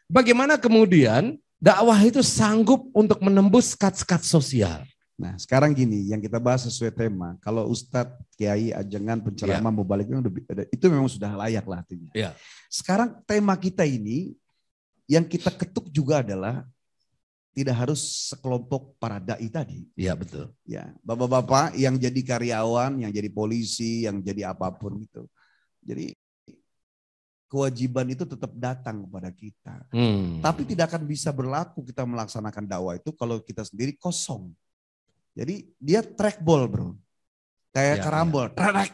Bagaimana kemudian dakwah itu sanggup untuk menembus skat-skat sosial. Nah sekarang gini, yang kita bahas sesuai tema. Kalau Ustadz, Kiai, ajangan, penceramah, mubalik itu memang sudah layak lah artinya. Ya. Sekarang tema kita ini, yang kita ketuk juga adalah tidak harus sekelompok para dai tadi. Iya betul. Ya, bapak-bapak yang jadi karyawan, yang jadi polisi, yang jadi apapun gitu. Jadi kewajiban itu tetap datang kepada kita. Tapi tidak akan bisa berlaku kita melaksanakan dakwah itu kalau kita sendiri kosong. Jadi dia trackball bro. Kayak karambol. Track.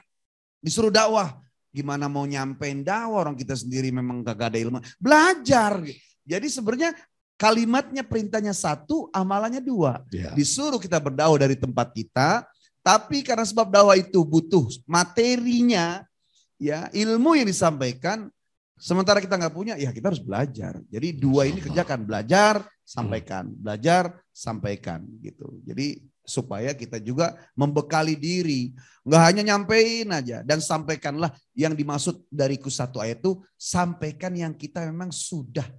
Disuruh dakwah. Gimana mau nyampein dakwah orang kita sendiri memang gak ada ilmu. Belajar. Jadi sebenarnya kalimatnya perintahnya satu, amalannya dua. Disuruh kita berdakwah dari tempat kita, tapi karena sebab dakwah itu butuh materinya, ya ilmu yang disampaikan. Sementara kita nggak punya, ya kita harus belajar. Jadi dua ini kerjakan, belajar, sampaikan gitu. Jadi supaya kita juga membekali diri. Nggak hanya nyampein aja. Dan sampaikanlah yang dimaksud dari satu ayat itu, sampaikan yang kita memang sudah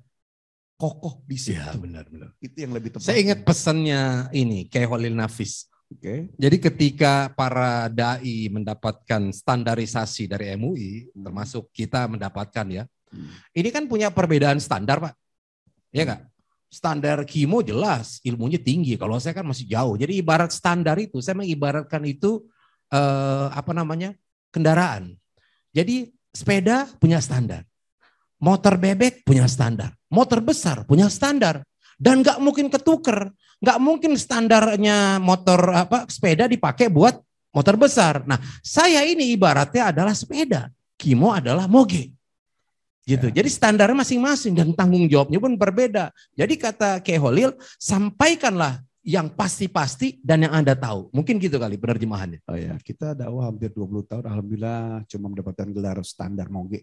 kokoh di situ. Ya, benar. Itu yang lebih tepat. Saya ingat pesannya ini, Kiai Khalil Nafis. Oke. Jadi ketika para dai mendapatkan standarisasi dari MUI, termasuk kita mendapatkan ya, ini kan punya perbedaan standar Pak, ya nggak? Standar kimo jelas ilmunya tinggi, kalau saya kan masih jauh. Jadi ibarat standar itu, saya mengibaratkan itu kendaraan. Jadi sepeda punya standar, motor bebek punya standar, motor besar punya standar, dan nggak mungkin ketuker. Nggak mungkin standarnya sepeda dipakai buat motor besar. Nah, saya ini ibaratnya adalah sepeda, kimo adalah moge. Gitu. Jadi standarnya masing-masing dan tanggung jawabnya pun berbeda. Jadi kata Kiai Khalil, sampaikanlah yang pasti-pasti dan yang Anda tahu. Mungkin gitu kali penerjemahannya. Oh ya, kita dakwah hampir 20 tahun, alhamdulillah cuma mendapatkan gelar standar moge.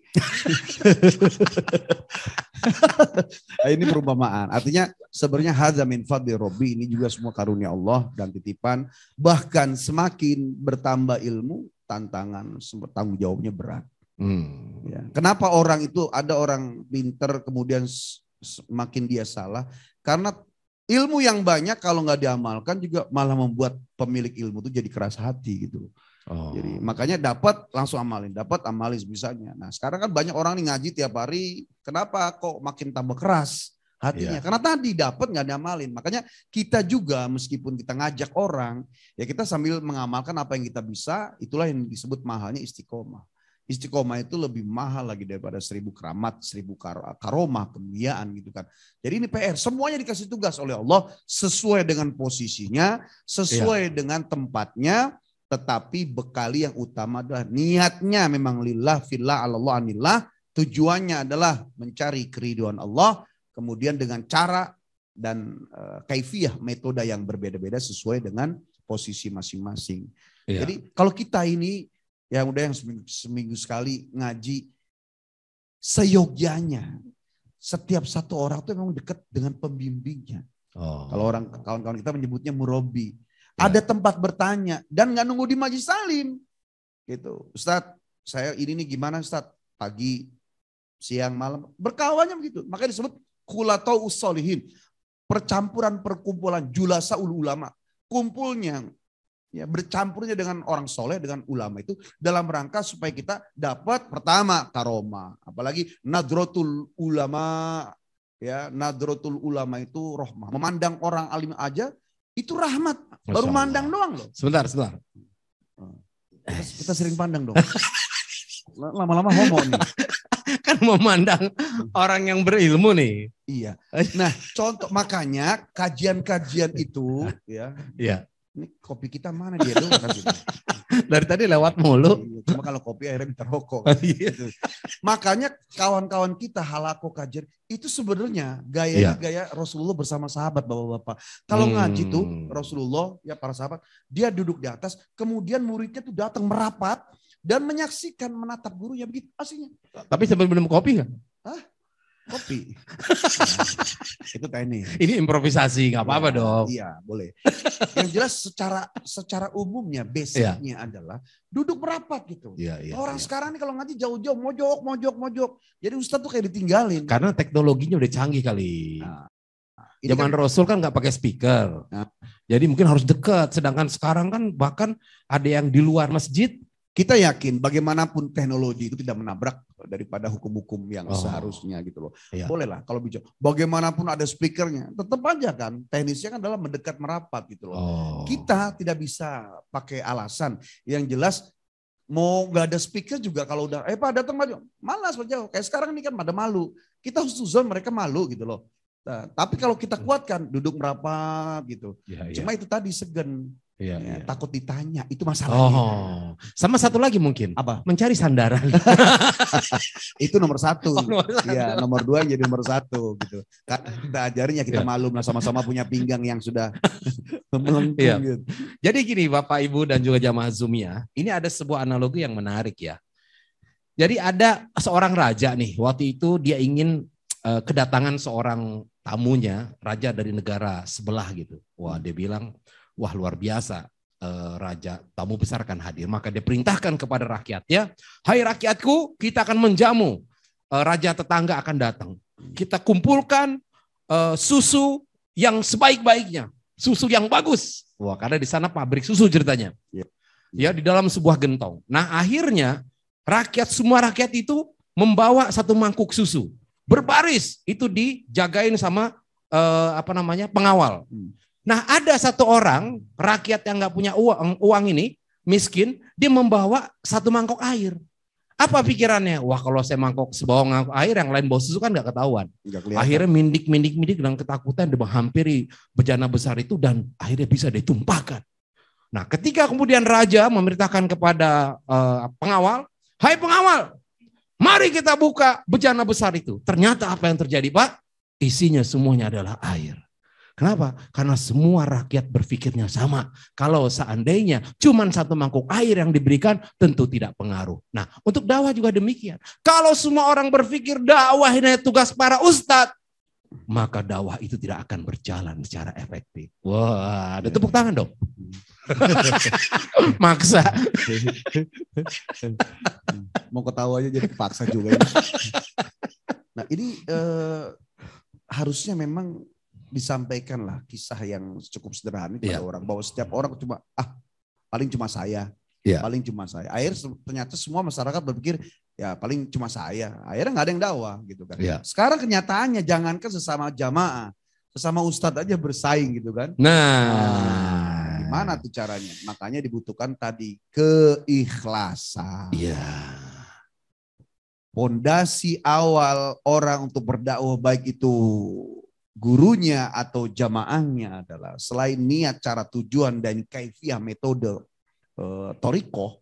Ini perumpamaan. Artinya sebenarnya hadza min fadli Rabbi, ini juga semua karunia Allah dan titipan. Bahkan semakin bertambah ilmu, tantangan tanggung jawabnya berat. Ya. Kenapa ada orang pinter kemudian semakin dia salah? Karena ilmu yang banyak kalau nggak diamalkan juga malah membuat pemilik ilmu itu jadi keras hati gitu. Jadi makanya dapat langsung amalin bisanya. Nah sekarang kan banyak orang nih ngaji tiap hari, kenapa kok makin tambah keras hatinya? Karena tadi dapat nggak diamalin. Makanya kita juga meskipun kita ngajak orang, ya kita sambil mengamalkan apa yang kita bisa, itulah yang disebut mahalnya istiqomah. Istiqomah itu lebih mahal lagi daripada 1000 keramat, 1000 karomah, kemuliaan gitu kan. Jadi ini PR, semuanya dikasih tugas oleh Allah sesuai dengan posisinya, sesuai dengan tempatnya, tetapi bekali yang utama adalah niatnya memang lillah, fillah, Allah, anillah. Tujuannya adalah mencari keridhaan Allah, kemudian dengan cara dan kaifiyah, metode yang berbeda-beda sesuai dengan posisi masing-masing. Jadi kalau kita ini yang udah yang seminggu sekali ngaji, seyogyanya setiap satu orang tuh memang dekat dengan pembimbingnya. Kalau kawan-kawan kita menyebutnya murabi. Ada tempat bertanya dan nggak nunggu di majelis salim. Gitu. Ustadz, saya ini nih gimana Ustadz? Pagi, siang, malam. Berkawannya begitu. Makanya disebut kulatau ussolihin. Percampuran perkumpulan julasa ulama. Kumpulnya, ya, bercampurnya dengan orang soleh, dengan ulama itu dalam rangka supaya kita dapat pertama karomah. Apalagi nadrotul ulama. Ya, nadrotul ulama itu rahmah. Memandang orang alim aja itu rahmat. Baru mandang doang loh. Sebentar. Kita sering pandang dong. Lama-lama homo nih. Kan memandang orang yang berilmu nih. Iya. Nah, contoh makanya kajian-kajian itu ya. Iya. Ini kopi kita mana dia dong? Dari tadi lewat mulu. Cuma kalau kopi akhirnya minta rokok. Gitu. Makanya kawan-kawan kita halako kajian itu sebenarnya gaya Rasulullah bersama sahabat bapak-bapak. Kalau ngaji tuh Rasulullah ya para sahabat dia duduk di atas, kemudian muridnya tuh datang merapat dan menyaksikan menatap gurunya begitu aslinya. Tapi sebelum minum kopi nggak? Kopi. Itu teknik. Ini improvisasi, nggak apa-apa dong. Iya, boleh. Yang jelas secara umumnya basicnya adalah duduk merapat gitu. Orang sekarang nih kalau ngaji jauh-jauh mojok. Jadi ustadz tuh kayak ditinggalin. Karena teknologinya udah canggih kali. Zaman kan, Rasul kan nggak pakai speaker. Jadi mungkin harus dekat. Sedangkan sekarang kan bahkan ada yang di luar masjid. Kita yakin bagaimanapun teknologi itu tidak menabrak daripada hukum-hukum yang seharusnya gitu loh. Bolehlah kalau bicara bagaimanapun ada speakernya, tetap aja kan teknisnya kan adalah mendekat merapat gitu loh. Kita tidak bisa pakai alasan. Yang jelas mau nggak ada speaker juga kalau udah Pak datang maju, malas jauh. Kayak sekarang ini kan pada malu. Kita husnuzon mereka malu gitu loh. Nah, tapi kalau kita kuatkan duduk merapat gitu. Cuma itu tadi segen. Takut ditanya, itu masalahnya. Sama satu lagi mungkin. Apa? Mencari sandaran. Itu nomor 1. Iya, nomor 2 jadi nomor 1 gitu. Karena kita ajarin ya kita maklum lah sama-sama punya pinggang yang sudah melengkung gitu. Jadi gini Bapak Ibu dan juga jamaah Zumia, ini ada sebuah analogi yang menarik ya. Jadi ada seorang raja nih, waktu itu dia ingin kedatangan seorang tamunya, raja dari negara sebelah gitu. Wah, dia bilang, wah luar biasa, raja tamu besar akan hadir. Maka dia perintahkan kepada rakyatnya, hai rakyatku, kita akan menjamu, raja tetangga akan datang. Kita kumpulkan susu yang sebaik-baiknya, susu yang bagus. Wah, karena di sana pabrik susu ceritanya. Ya, di dalam sebuah gentong. Nah akhirnya semua rakyat itu membawa satu mangkuk susu. Berbaris, itu dijagain sama pengawal. Nah ada satu orang rakyat yang nggak punya uang ini miskin, dia membawa satu mangkok air. Apa pikirannya? Wah kalau saya sebawa mangkok air yang lain bawa susu kan nggak ketahuan. Akhirnya mindik dengan ketakutan dia menghampiri bejana besar itu dan akhirnya bisa ditumpahkan. Nah ketika kemudian raja memerintahkan kepada pengawal, hai pengawal, mari kita buka bejana besar itu. Ternyata apa yang terjadi Pak? Isinya semuanya adalah air. Kenapa? Karena semua rakyat berpikirnya sama. Kalau seandainya cuma satu mangkuk air yang diberikan, tentu tidak pengaruh. Nah, untuk dakwah juga demikian. Kalau semua orang berpikir dakwah ini tugas para ustadz, maka dakwah itu tidak akan berjalan secara efektif. Wah, ada tepuk tangan dong. Maksa. Mau ketawa aja jadi paksa juga. Nah, ini harusnya memang disampaikanlah kisah yang cukup sederhana kepada orang, bahwa setiap orang cuma paling cuma saya, paling cuma saya. Akhirnya ternyata semua masyarakat berpikir ya paling cuma saya. Akhirnya nggak ada yang dakwah gitu kan. Sekarang kenyataannya jangankan sesama jamaah, sesama ustadz aja bersaing gitu kan. Nah, gimana tuh caranya? Makanya dibutuhkan tadi keikhlasan. Pondasi awal orang untuk berdakwah baik itu gurunya atau jamaahnya adalah selain niat, cara, tujuan dan kaifiah metode thariqah,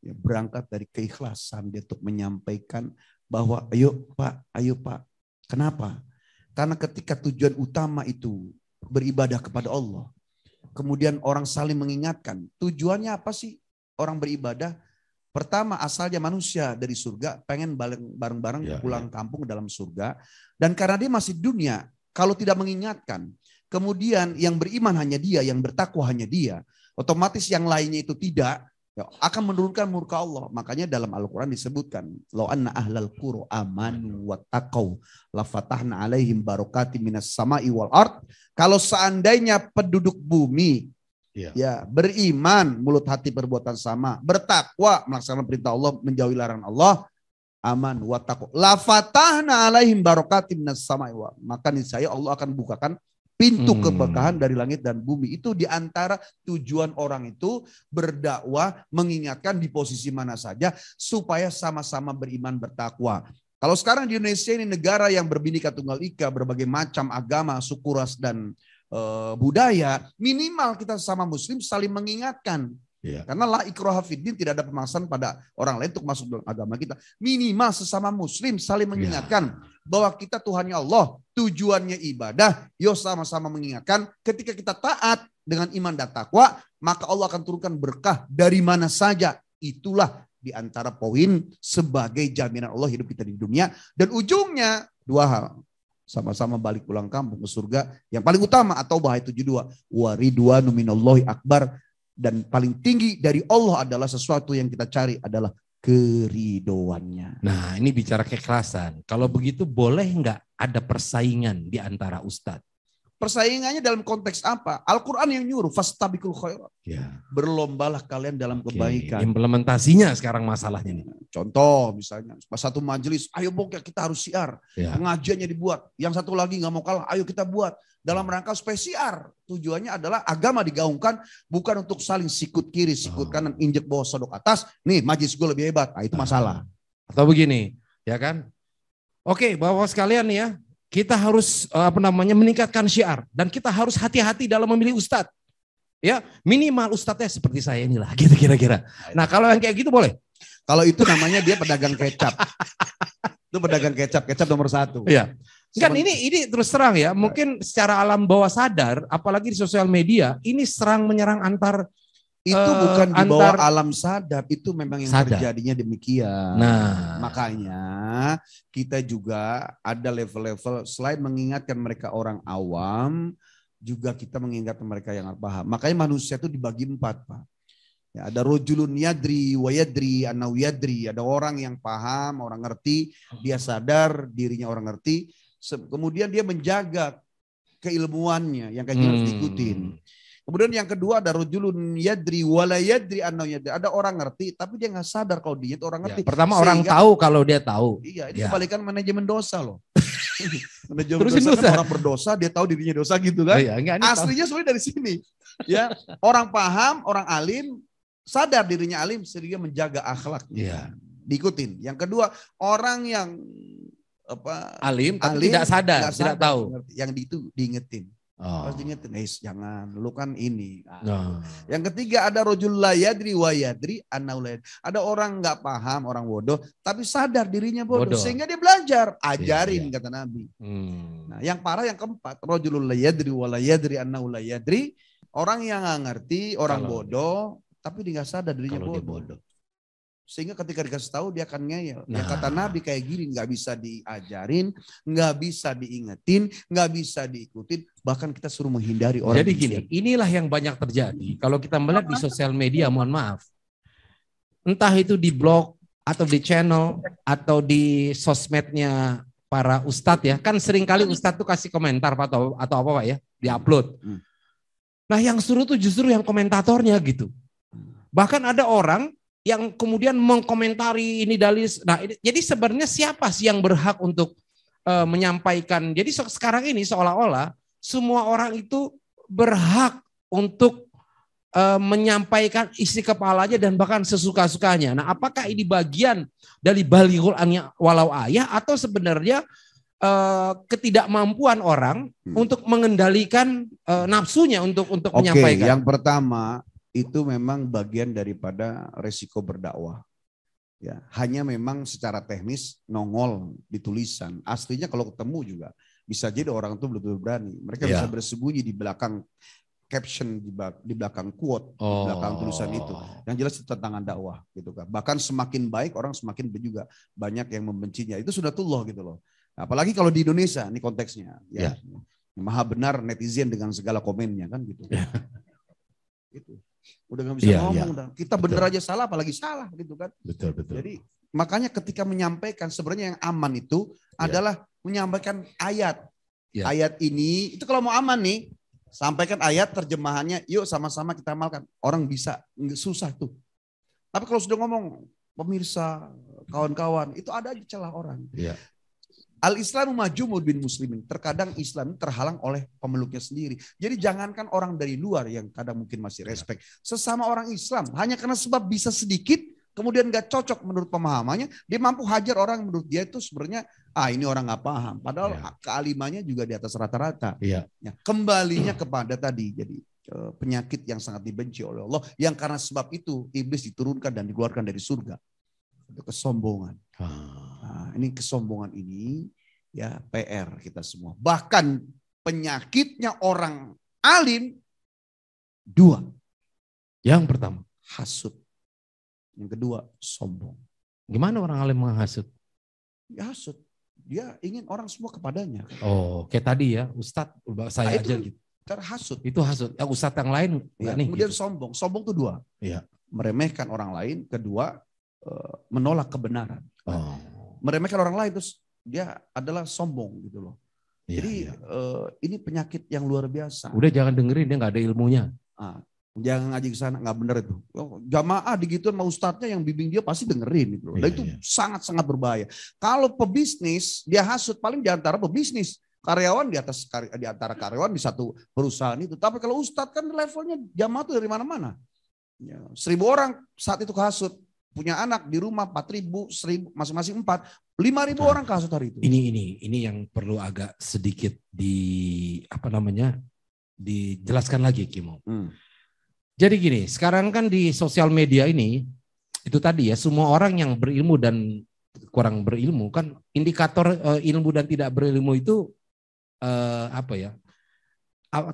ya, berangkat dari keikhlasan dia untuk menyampaikan bahwa ayo Pak. Kenapa? Karena ketika tujuan utama itu beribadah kepada Allah, kemudian orang saling mengingatkan, tujuannya apa sih orang beribadah? Pertama, asalnya manusia dari surga pengen bareng-bareng pulang kampung ke dalam surga. Dan karena dia masih dunia, kalau tidak mengingatkan, kemudian yang beriman hanya dia, yang bertakwa hanya dia, otomatis yang lainnya itu tidak, ya, akan menurunkan murka Allah. Makanya dalam Al-Quran disebutkan, Lau anna ahlal qura amanu wa taqaw lafatahna alaihim barokati minas sama'i wal ard. Kalau seandainya penduduk bumi ya beriman, mulut hati perbuatan sama, bertakwa, melaksanakan perintah Allah, menjauhi larangan Allah, aman wa taqwa lafatahna alaihim barokati minas sama'i wal ard. Maka niscaya Allah akan bukakan pintu keberkahan dari langit dan bumi. Itu diantara tujuan orang itu berdakwah, mengingatkan di posisi mana saja supaya sama-sama beriman bertakwa. Kalau sekarang di Indonesia ini negara yang berbhinneka tunggal ika, berbagai macam agama, suku, ras dan budaya, minimal kita sama muslim saling mengingatkan. Karena la ikraha fiddin, tidak ada pemaksaan pada orang lain untuk masuk dalam agama kita. Minimal sesama muslim saling mengingatkan bahwa kita Tuhannya Allah, tujuannya ibadah. Yo sama-sama mengingatkan ketika kita taat dengan iman dan takwa, maka Allah akan turunkan berkah dari mana saja. Itulah diantara poin sebagai jaminan Allah hidup kita di dunia. Dan ujungnya dua hal. Sama-sama balik pulang kampung ke surga. Yang paling utama atau bahaya 72. Wa ridwanu minallahi akbar. Dan paling tinggi dari Allah adalah sesuatu yang kita cari adalah keridoannya. Nah, ini bicara keikhlasan. Kalau begitu boleh nggak ada persaingan di antara ustadz? Persaingannya dalam konteks apa? Al-Quran yang nyuruh fastabiqul khairat. Berlombalah kalian dalam kebaikan. Implementasinya sekarang masalahnya nih. Contoh misalnya pas satu majelis, ayo bok kita harus siar. Pengajiannya dibuat. Yang satu lagi nggak mau kalah, ayo kita buat. Dalam rangka supaya siar. Tujuannya adalah agama digaungkan bukan untuk saling sikut kiri, sikut kanan, injek bawah, sodok atas. Nih majelis gue lebih hebat. Nah, itu masalah. Atau begini, ya kan? Oke, Bapak sekalian ya. Kita harus meningkatkan syiar dan kita harus hati-hati dalam memilih ustadz. Ya, minimal ustadznya seperti saya inilah, gitu kira-kira. Nah, kalau yang kayak gitu boleh. Kalau itu namanya dia pedagang kecap. Itu pedagang kecap nomor 1. Iya. Kan ini terus terang ya, mungkin secara alam bawah sadar, apalagi di sosial media, ini serang menyerang antar. Itu bukan di bawah alam sadar, itu memang yang terjadinya demikian. Nah, makanya kita juga ada level-level selain mengingatkan mereka orang awam, juga kita mengingatkan mereka yang paham. Makanya manusia itu dibagi 4, Pak. Ya, ada rojulun yadri wa yadri anau yadri. Ada orang yang paham, orang ngerti, dia sadar dirinya orang ngerti. Kemudian dia menjaga keilmuannya yang kayak harus diikutin. Kemudian yang kedua ada rojulun yadri wala yadri anau yadri. Ada orang ngerti tapi dia nggak sadar kalau dia itu orang ngerti. Pertama orang tahu kalau dia tahu. Iya, ini kebalikan manajemen dosa loh. Manajemen dosa kan orang berdosa dia tahu dirinya dosa gitu kan. Aslinya sebenarnya dari sini. Ya, orang paham, orang alim sadar dirinya alim sehingga menjaga akhlaknya. Diikutin. Yang kedua, orang yang alim tapi tidak sadar, tidak tahu. Yang itu diingetin. Harus diingetin, jangan, lu kan ini. Yang ketiga ada rojul la yadri wa yadri anau la yadri. Ada orang nggak paham, orang bodoh, tapi sadar dirinya bodoh. Sehingga dia belajar, ajarin kata Nabi. Nah, yang parah yang keempat, rojul la yadri wa la yadri anau la yadri. Orang yang nggak ngerti, orang bodoh, tapi dia nggak sadar dirinya bodoh. Sehingga ketika dikasih tahu dia akan ngeyel. Yang kata Nabi kayak gini nggak bisa diajarin, nggak bisa diingetin, nggak bisa diikutin. Bahkan kita suruh menghindari orang. Jadi gini, inilah yang banyak terjadi. Kalau kita melihat di sosial media, mohon maaf. Entah itu di blog atau di channel atau di sosmednya para ustadz ya. Kan seringkali ustadz tuh kasih komentar atau apa Pak ya, diupload. Nah yang suruh tuh justru yang komentatornya gitu. Bahkan ada orang yang kemudian mengkomentari ini dalil. Nah, jadi sebenarnya siapa sih yang berhak untuk menyampaikan? Jadi sekarang ini seolah-olah semua orang itu berhak untuk menyampaikan isi kepalanya dan bahkan sesuka-sukanya. Nah, apakah ini bagian dari balighul annya walau ayah atau sebenarnya ketidakmampuan orang untuk mengendalikan nafsunya untuk menyampaikan? Yang pertama itu memang bagian daripada resiko berdakwah. Ya, hanya memang secara teknis nongol di tulisan. Aslinya kalau ketemu juga bisa jadi orang itu belum berani. Mereka bisa bersembunyi di belakang caption, di belakang quote, di belakang tulisan itu. Yang jelas itu tantangan dakwah gitu kan. Bahkan semakin baik orang semakin juga banyak yang membencinya. Itu sunatullah gitu loh. Apalagi kalau di Indonesia, ini konteksnya. Ya. Maha benar netizen dengan segala komennya kan gitu. Gitu. Udah gak bisa ngomong dah. Kita bener aja salah apalagi salah gitu kan. Betul. Jadi makanya ketika menyampaikan sebenarnya yang aman itu adalah menyampaikan ayat. Ayat ini itu kalau mau aman nih, sampaikan ayat terjemahannya, yuk sama-sama kita amalkan. Orang bisa, susah tuh. Tapi kalau sudah ngomong pemirsa, kawan-kawan, itu ada aja celah orang. Al-Islamu majumud bin muslimin. Terkadang Islam terhalang oleh pemeluknya sendiri. Jadi jangankan orang dari luar yang kadang mungkin masih respect. Sesama orang Islam, hanya karena sebab bisa sedikit, kemudian gak cocok menurut pemahamannya, dia mampu hajar orang menurut dia itu sebenarnya, ini orang gak paham. Padahal kealimannya juga di atas rata-rata. Ya, kembalinya kepada tadi, jadi penyakit yang sangat dibenci oleh Allah, yang karena sebab itu iblis diturunkan dan dikeluarkan dari surga. Kesombongan. Nah, ini kesombongan ini ya PR kita semua. Bahkan penyakitnya orang alim dua. Yang pertama hasud. Yang kedua sombong. Gimana orang alim menghasut? Ya hasud. Dia ingin orang semua kepadanya. Kayak tadi ya Ustadz saya aja gitu. Terhasut. Itu hasut. Ustadz yang lain kemudian gitu. sombong. Sombong itu dua. Meremehkan orang lain. Kedua menolak kebenaran. Meremehkan orang lain terus dia adalah sombong gitu loh. Jadi ini penyakit yang luar biasa. Udah jangan dengerin, dia nggak ada ilmunya. Jangan ngaji ke sana, nggak bener itu. Jamaah digituin sama ustadznya yang bimbing dia pasti dengerin gitu loh. Dan itu sangat-sangat berbahaya. Kalau pebisnis dia hasut paling di antara pebisnis. Karyawan di antara karyawan di satu perusahaan itu. Tapi kalau ustadz kan levelnya jamaah tuh dari mana-mana. 1.000 orang saat itu kehasut. Punya anak di rumah 4.000, 1.000, masing-masing 4, 5.000 orang kasut hari itu. Ini yang perlu agak sedikit dijelaskan lagi Kimo. Jadi gini, sekarang kan di sosial media ini itu tadi ya, semua orang yang berilmu dan kurang berilmu kan indikator ilmu dan tidak berilmu itu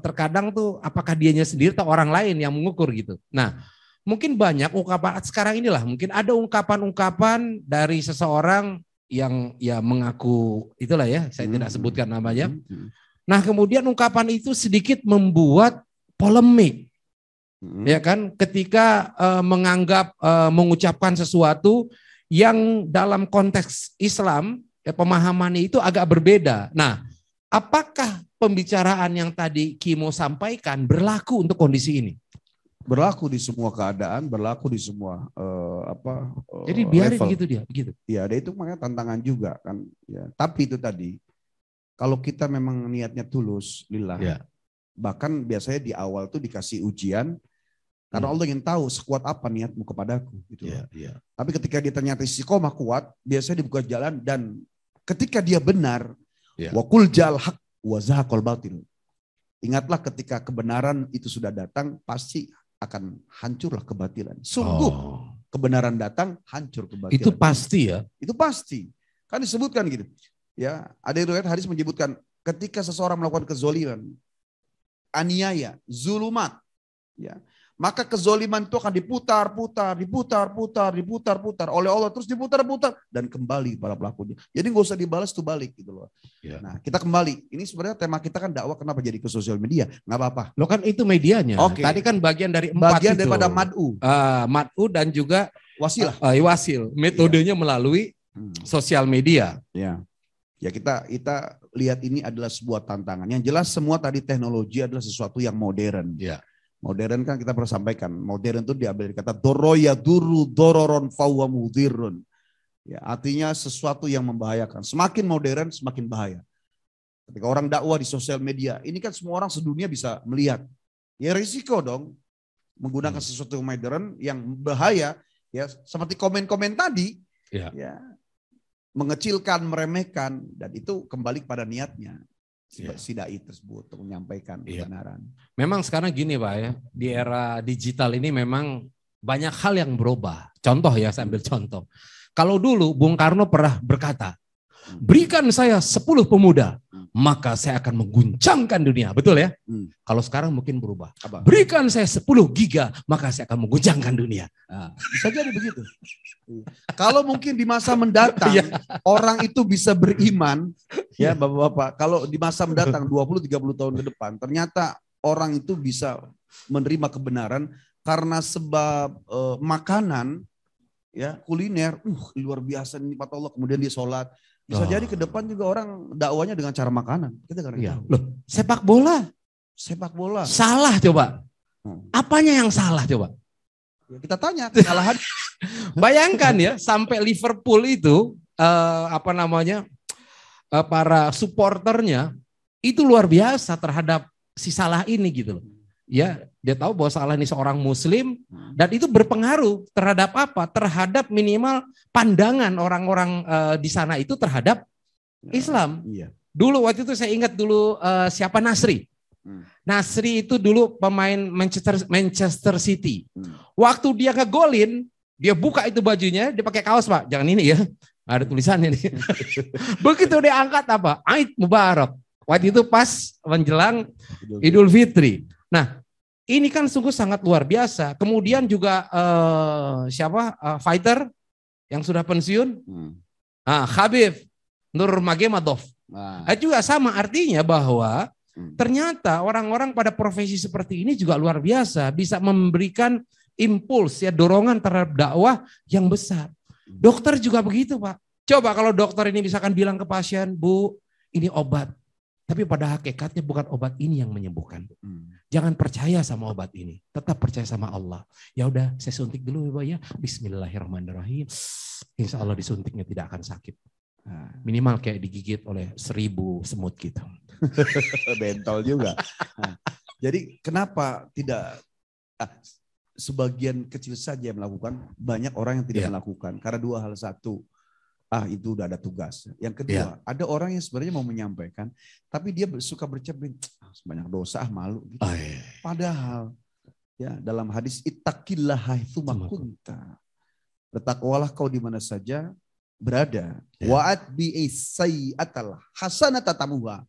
terkadang tuh apakah dianya sendiri atau orang lain yang mengukur gitu. Nah, mungkin banyak ungkapan sekarang inilah, mungkin ada ungkapan-ungkapan dari seseorang yang mengaku itulah ya, saya tidak sebutkan namanya. Nah, kemudian ungkapan itu sedikit membuat polemik. Ya kan, ketika mengucapkan sesuatu yang dalam konteks Islam pemahamannya itu agak berbeda. Nah, apakah pembicaraan yang tadi Kimo sampaikan berlaku untuk kondisi ini? Berlaku di semua keadaan, berlaku di semua jadi biarin level. Gitu dia, begitu. Ya, ada itu makanya tantangan juga kan. Ya, tapi itu tadi, kalau kita memang niatnya tulus, lillah. Bahkan biasanya di awal tuh dikasih ujian, karena Allah ingin tahu sekuat apa niatmu kepadaku. Gitu. Tapi ketika dia ternyata istiqomah kuat, biasanya dibuka jalan dan ketika dia benar, wakul jal haq wa zahaqal batil. Ingatlah ketika kebenaran itu sudah datang, pasti akan hancurlah kebatilan. Sungguh kebenaran datang, hancur kebatilan. Itu pasti ya? Itu pasti. Kan disebutkan gitu. Ya, ada riwayat hadis menyebutkan ketika seseorang melakukan kezoliman, aniaya, zulumat, ya, maka kezoliman itu akan diputar oleh Allah, terus diputar-putar dan kembali para pelakunya. Jadi nggak usah dibalas tuh balik gitu loh. Nah, kita kembali. Ini sebenarnya tema kita kan dakwah, kenapa jadi ke sosial media? Nggak apa-apa. Lo kan itu medianya. Tadi kan bagian dari 4 bagian itu. Daripada mad'u. Mad'u dan juga wasilah. Wasil. Metodenya melalui sosial media. Ya kita lihat ini adalah sebuah tantangan. Yang jelas semua tadi teknologi adalah sesuatu yang modern. Modern kan kita pernah sampaikan, modern itu diambil dari kata doroya duru dororon fawa mudhirun. Ya, artinya sesuatu yang membahayakan. Semakin modern semakin bahaya. Ketika orang dakwah di sosial media, ini kan semua orang sedunia bisa melihat. Ya risiko dong. menggunakan sesuatu yang modern yang bahaya, ya seperti komen-komen tadi, ya mengecilkan, meremehkan, dan itu kembali pada niatnya si dai tersebut untuk menyampaikan kebenaran. Memang sekarang gini Pak ya, di era digital ini memang banyak hal yang berubah. Contoh ya, saya ambil contoh. Kalau dulu Bung Karno pernah berkata, berikan saya 10 pemuda, maka saya akan mengguncangkan dunia. Betul ya? Kalau sekarang mungkin berubah. Berikan saya 10 giga, maka saya akan mengguncangkan dunia. Nah, bisa jadi begitu. Kalau mungkin di masa mendatang, orang itu bisa beriman, ya Bapak-Bapak, kalau di masa mendatang 20-30 tahun ke depan, ternyata orang itu bisa menerima kebenaran karena sebab makanan, ya kuliner, luar biasa nih Pak Allah, kemudian dia sholat. Bisa jadi ke depan juga orang dakwanya dengan cara makanan. Kita Loh, sepak bola. Salah coba. Apanya yang salah coba? Ya, kita tanya kesalahan. Bayangkan ya, sampai Liverpool itu para supporternya itu luar biasa terhadap si Salah ini gitu loh. Ya, dia tahu bahwa Salah ini seorang muslim dan itu berpengaruh terhadap apa? Terhadap minimal pandangan orang-orang di sana itu terhadap Islam. Dulu waktu itu saya ingat dulu siapa Nasri. Nasri itu dulu pemain Manchester City. Waktu dia ngegolin, dia buka itu bajunya, dia pakai kaos Pak. Jangan ini ya, ada tulisannya nih. Begitu dia angkat apa? Aid Mubarak. Waktu itu pas menjelang Idul Fitri. Nah, ini kan sungguh sangat luar biasa. Kemudian juga fighter yang sudah pensiun, Khabib Nurmagomedov. Juga sama artinya bahwa ternyata orang-orang pada profesi seperti ini juga luar biasa, bisa memberikan impuls ya, dorongan terhadap dakwah yang besar. Dokter juga begitu Pak. Coba kalau dokter ini misalkan bilang ke pasien, Bu, ini obat. Tapi pada hakikatnya bukan obat ini yang menyembuhkan. Jangan percaya sama obat ini, tetap percaya sama Allah. Ya udah, saya suntik dulu ya, Bismillahirrahmanirrahim. Insya Allah disuntiknya tidak akan sakit. Minimal kayak digigit oleh 1000 semut gitu. Bentol juga. Jadi kenapa tidak sebagian kecil saja yang melakukan, banyak orang yang tidak melakukan? Karena dua hal. Satu, itu udah ada tugas. Yang kedua, ada orang yang sebenarnya mau menyampaikan, tapi dia suka bercermin, banyak dosa, malu. Gitu. Padahal, ya dalam hadis ittaqillah haitsu ma kunta. Bertakwalah kau di mana saja berada. Wa'at bi sayyi'atal hasanata tamuha.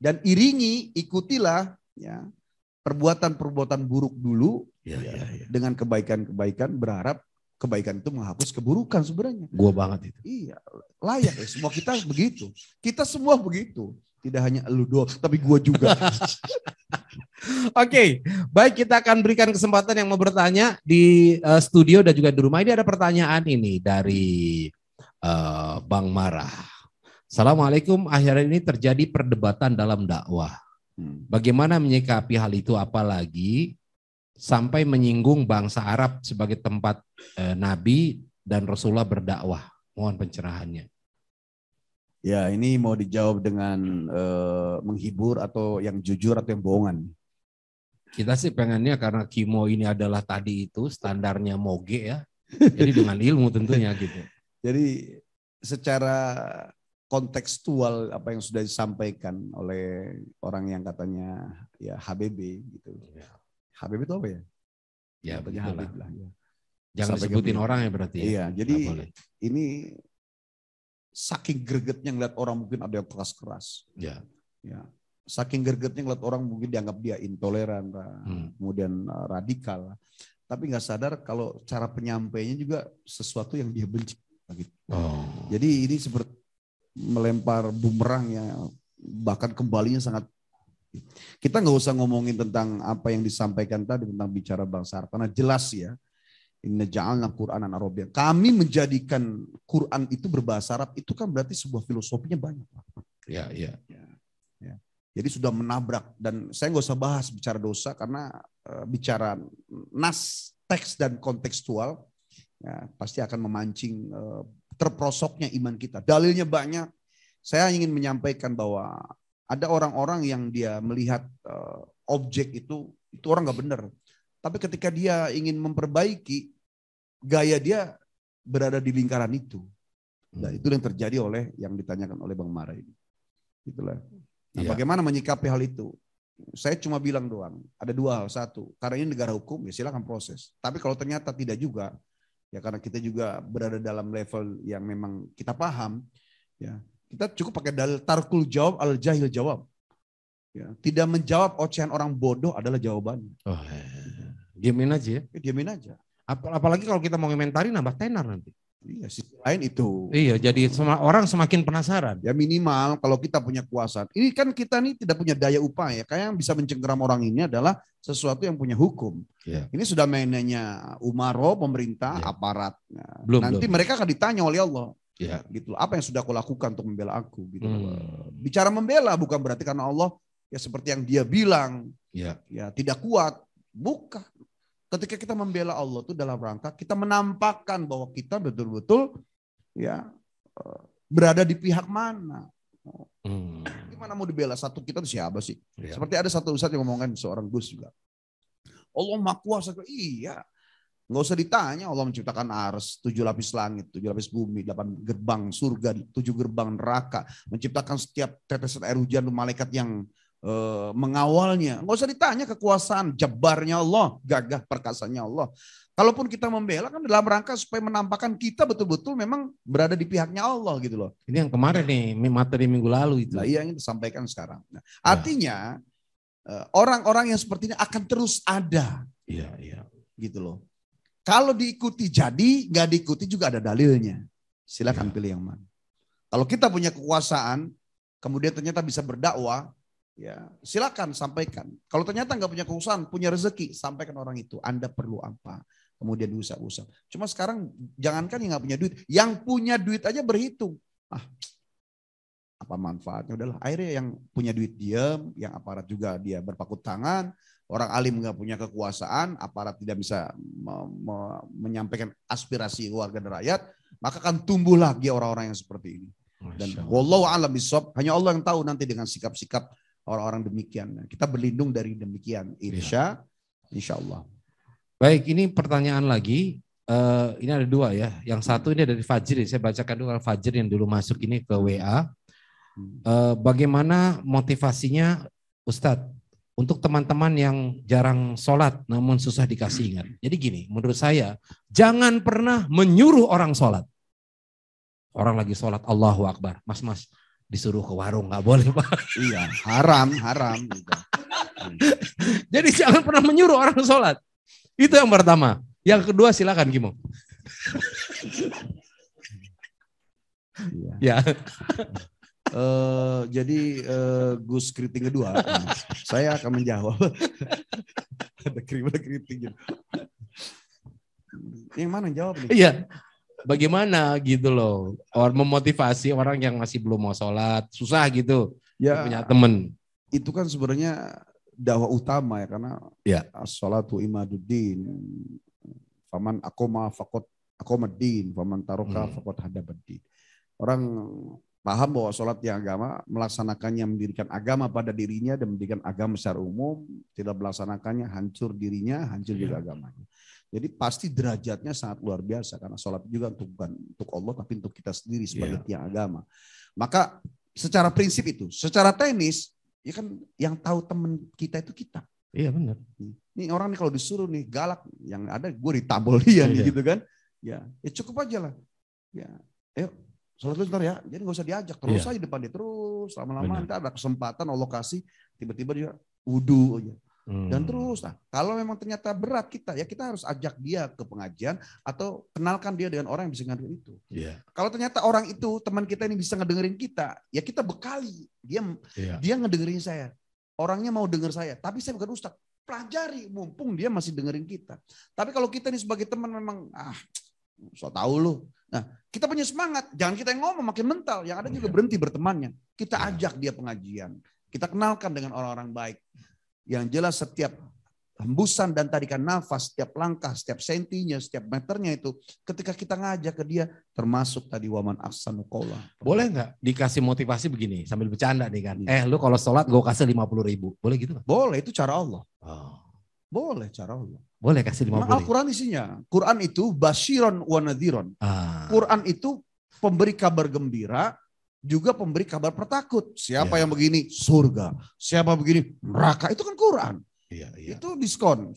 Dan iringi, ikutilah ya perbuatan-perbuatan buruk dulu dengan kebaikan-kebaikan, berharap kebaikan itu menghapus keburukan sebenarnya. Gua banget itu. Iya, layak ya. Semua kita begitu. Kita semua begitu. Tidak hanya elu doang, tapi gua juga. Oke, baik, kita akan berikan kesempatan yang mau bertanya di studio dan juga di rumah. Ini ada pertanyaan ini dari Bang Marah. Assalamualaikum, akhir ini terjadi perdebatan dalam dakwah. Bagaimana menyikapi hal itu, apalagi sampai menyinggung bangsa Arab sebagai tempat Nabi dan Rasulullah berdakwah? Mohon pencerahannya. Ya, ini mau dijawab dengan menghibur atau yang jujur atau yang bohongan? Kita sih pengennya karena Kimo ini adalah tadi itu standarnya moge ya. Jadi dengan ilmu tentunya gitu. Jadi secara kontekstual apa yang sudah disampaikan oleh orang yang katanya ya HBB gitu. HBB itu apa ya? Ya, Habib lah. Ya. Jangan disebutin orang ya berarti. Iya, jadi ini saking gregetnya ngeliat orang mungkin ada yang keras-keras. Ya. Saking gregetnya ngeliat orang mungkin dianggap dia intoleran, kemudian radikal. Tapi nggak sadar kalau cara penyampainya juga sesuatu yang dia benci. Gitu. Jadi ini seperti melempar bumerang ya, bahkan kembalinya sangat. Kita nggak usah ngomongin tentang apa yang disampaikan tadi tentang bicara bangsa Arab, karena jelas ya, inna ja'alna Qur'anan Arabiyyan. Kami menjadikan Quran itu berbahasa Arab, itu kan berarti sebuah filosofinya banyak. Ya. Jadi sudah menabrak, dan saya nggak usah bahas bicara dosa karena bicara nas, teks dan kontekstual ya, pasti akan memancing terprosoknya iman kita. Dalilnya banyak. Saya ingin menyampaikan bahwa ada orang-orang yang dia melihat objek itu orang nggak benar. Tapi ketika dia ingin memperbaiki, gaya dia berada di lingkaran itu. Nah, itu yang terjadi oleh yang ditanyakan oleh Bang Mara ini. Itulah. Nah, bagaimana menyikapi hal itu? Saya cuma bilang doang, ada dua hal. Satu, karena ini negara hukum, ya silakan proses. Tapi kalau ternyata tidak juga, ya karena kita juga berada dalam level yang memang kita paham, ya kita cukup pakai dalil tarkul jawab al jahil jawab. Ya, tidak menjawab ocehan orang bodoh adalah jawabannya. Oh, diamin aja ya? Diamin aja. Apalagi kalau kita mau komentari nambah tenar nanti. Iya, sisi lain itu. Iya, jadi orang semakin penasaran. Ya minimal kalau kita punya kuasa. Ini kan kita nih tidak punya daya upaya. Kayak yang bisa mencengkeram orang ini adalah sesuatu yang punya hukum. Ya. Ini sudah mainannya umaro, pemerintah, aparat. Nah, nanti mereka akan ditanya oleh Allah. Ya. Gitu. Apa yang sudah kau lakukan untuk membela aku? Gitu. Bicara membela bukan berarti karena Allah ya seperti yang dia bilang. Ya tidak kuat. Bukan. Ketika kita membela Allah itu dalam rangka kita menampakkan bahwa kita betul-betul ya berada di pihak mana. Gimana mau dibela? Satu kita itu siapa sih? Ya. Seperti ada satu ustadz yang ngomongkan seorang Gus juga. Allah Maha Kuasa. Iya. Nggak usah ditanya, Allah menciptakan ars, 7 lapis langit, 7 lapis bumi, 8 gerbang surga, 7 gerbang neraka. Menciptakan setiap tetesan air hujan malaikat yang mengawalnya. Nggak usah ditanya kekuasaan, jabarnya Allah, gagah perkasanya Allah. Kalaupun kita membela kan dalam rangka supaya menampakkan kita betul-betul memang berada di pihaknya Allah gitu loh. Ini yang kemarin nih, materi minggu lalu itu. Nah, iya yang disampaikan sekarang. Nah, artinya orang-orang yang seperti ini akan terus ada. Iya. Gitu loh. Kalau diikuti jadi, nggak diikuti juga ada dalilnya. Silakan pilih yang mana. Kalau kita punya kekuasaan, kemudian ternyata bisa berdakwah, ya silakan sampaikan. Kalau ternyata nggak punya kekuasaan, punya rezeki, sampaikan orang itu. Anda perlu apa? Kemudian diusap-usap. Cuma sekarang jangankan yang nggak punya duit, yang punya duit aja berhitung. Apa manfaatnya? Udahlah, akhirnya yang punya duit diam, yang aparat juga dia berpakut tangan. Orang alim nggak punya kekuasaan, aparat tidak bisa menyampaikan aspirasi warga dan rakyat, maka akan tumbuh lagi orang-orang yang seperti ini. Dan wallahu a'lam bishawab, hanya Allah yang tahu nanti dengan sikap-sikap orang-orang demikian. Kita berlindung dari demikian. Insya Allah. Baik, ini pertanyaan lagi. Ini ada dua ya. Yang satu ini dari Fajri. Saya bacakan dulu Fajri yang dulu masuk ini ke WA. Bagaimana motivasinya Ustadz untuk teman-teman yang jarang sholat namun susah dikasih ingat. Jadi gini, menurut saya jangan pernah menyuruh orang sholat. Orang lagi sholat Allahu Akbar. Mas disuruh ke warung, nggak boleh Pak. Iya, haram. Gitu. Jadi jangan pernah menyuruh orang sholat. Itu yang pertama. Yang kedua silakan Gimo. Ya. Jadi Gus Kriting kedua, saya akan menjawab. Ada kriting. Yang mana yang jawab nih? Iya. Bagaimana gitu loh, memotivasi orang yang masih belum mau sholat, susah gitu, ya, punya temen. Itu kan sebenarnya dakwah utama ya, karena as-sholatu imaduddin, faman aqoma faqad aqomaddin, faman taroka faqad hadabaddin. Orang paham bahwa sholat yang agama, melaksanakannya mendirikan agama pada dirinya dan mendirikan agama secara umum, tidak melaksanakannya hancur dirinya, hancur juga agamanya. Jadi pasti derajatnya sangat luar biasa karena sholat juga bukan untuk Allah tapi untuk kita sendiri sebagai tiang agama. Maka secara prinsip itu, secara teknis ya kan yang tahu teman kita itu kita. Iya benar. Ini orang nih kalau disuruh nih galak, yang ada gue ditambol dia nih gitu kan. Ya cukup aja lah. Ya, ayo sholat dulu ntar ya. Jadi nggak usah diajak terus aja depan dia terus lama-lama nanti ada kesempatan Allah kasih tiba-tiba dia wudu aja. Dan terus, kalau memang ternyata berat kita, ya kita harus ajak dia ke pengajian atau kenalkan dia dengan orang yang bisa ngedengerin itu. Kalau ternyata orang itu, teman kita ini bisa ngedengerin kita, ya kita bekali. Dia ngedengerin saya, orangnya mau denger saya, tapi saya bukan ustadz. Pelajari, mumpung dia masih dengerin kita. Tapi kalau kita ini sebagai teman memang, so tahu lu. Nah, kita punya semangat, jangan kita yang ngomong makin mental, yang ada juga berhenti bertemannya. Kita ajak dia pengajian, kita kenalkan dengan orang-orang baik. Yang jelas setiap hembusan dan tarikan nafas, setiap langkah, setiap sentinya, setiap meternya itu ketika kita ngajak ke dia termasuk tadi waman ahsanu qaula. Boleh nggak dikasih motivasi begini sambil bercanda nih kan? Lu kalau sholat gue kasih 50.000. Boleh gitu nggak? Boleh, itu cara Allah. Boleh cara Allah. Boleh kasih 50. Al-Quran isinya. Quran itu basyiron wa nadhiron. Quran itu pemberi kabar gembira, juga pemberi kabar petakut. Siapa yang begini surga, siapa begini neraka. Itu kan Quran. Itu diskon.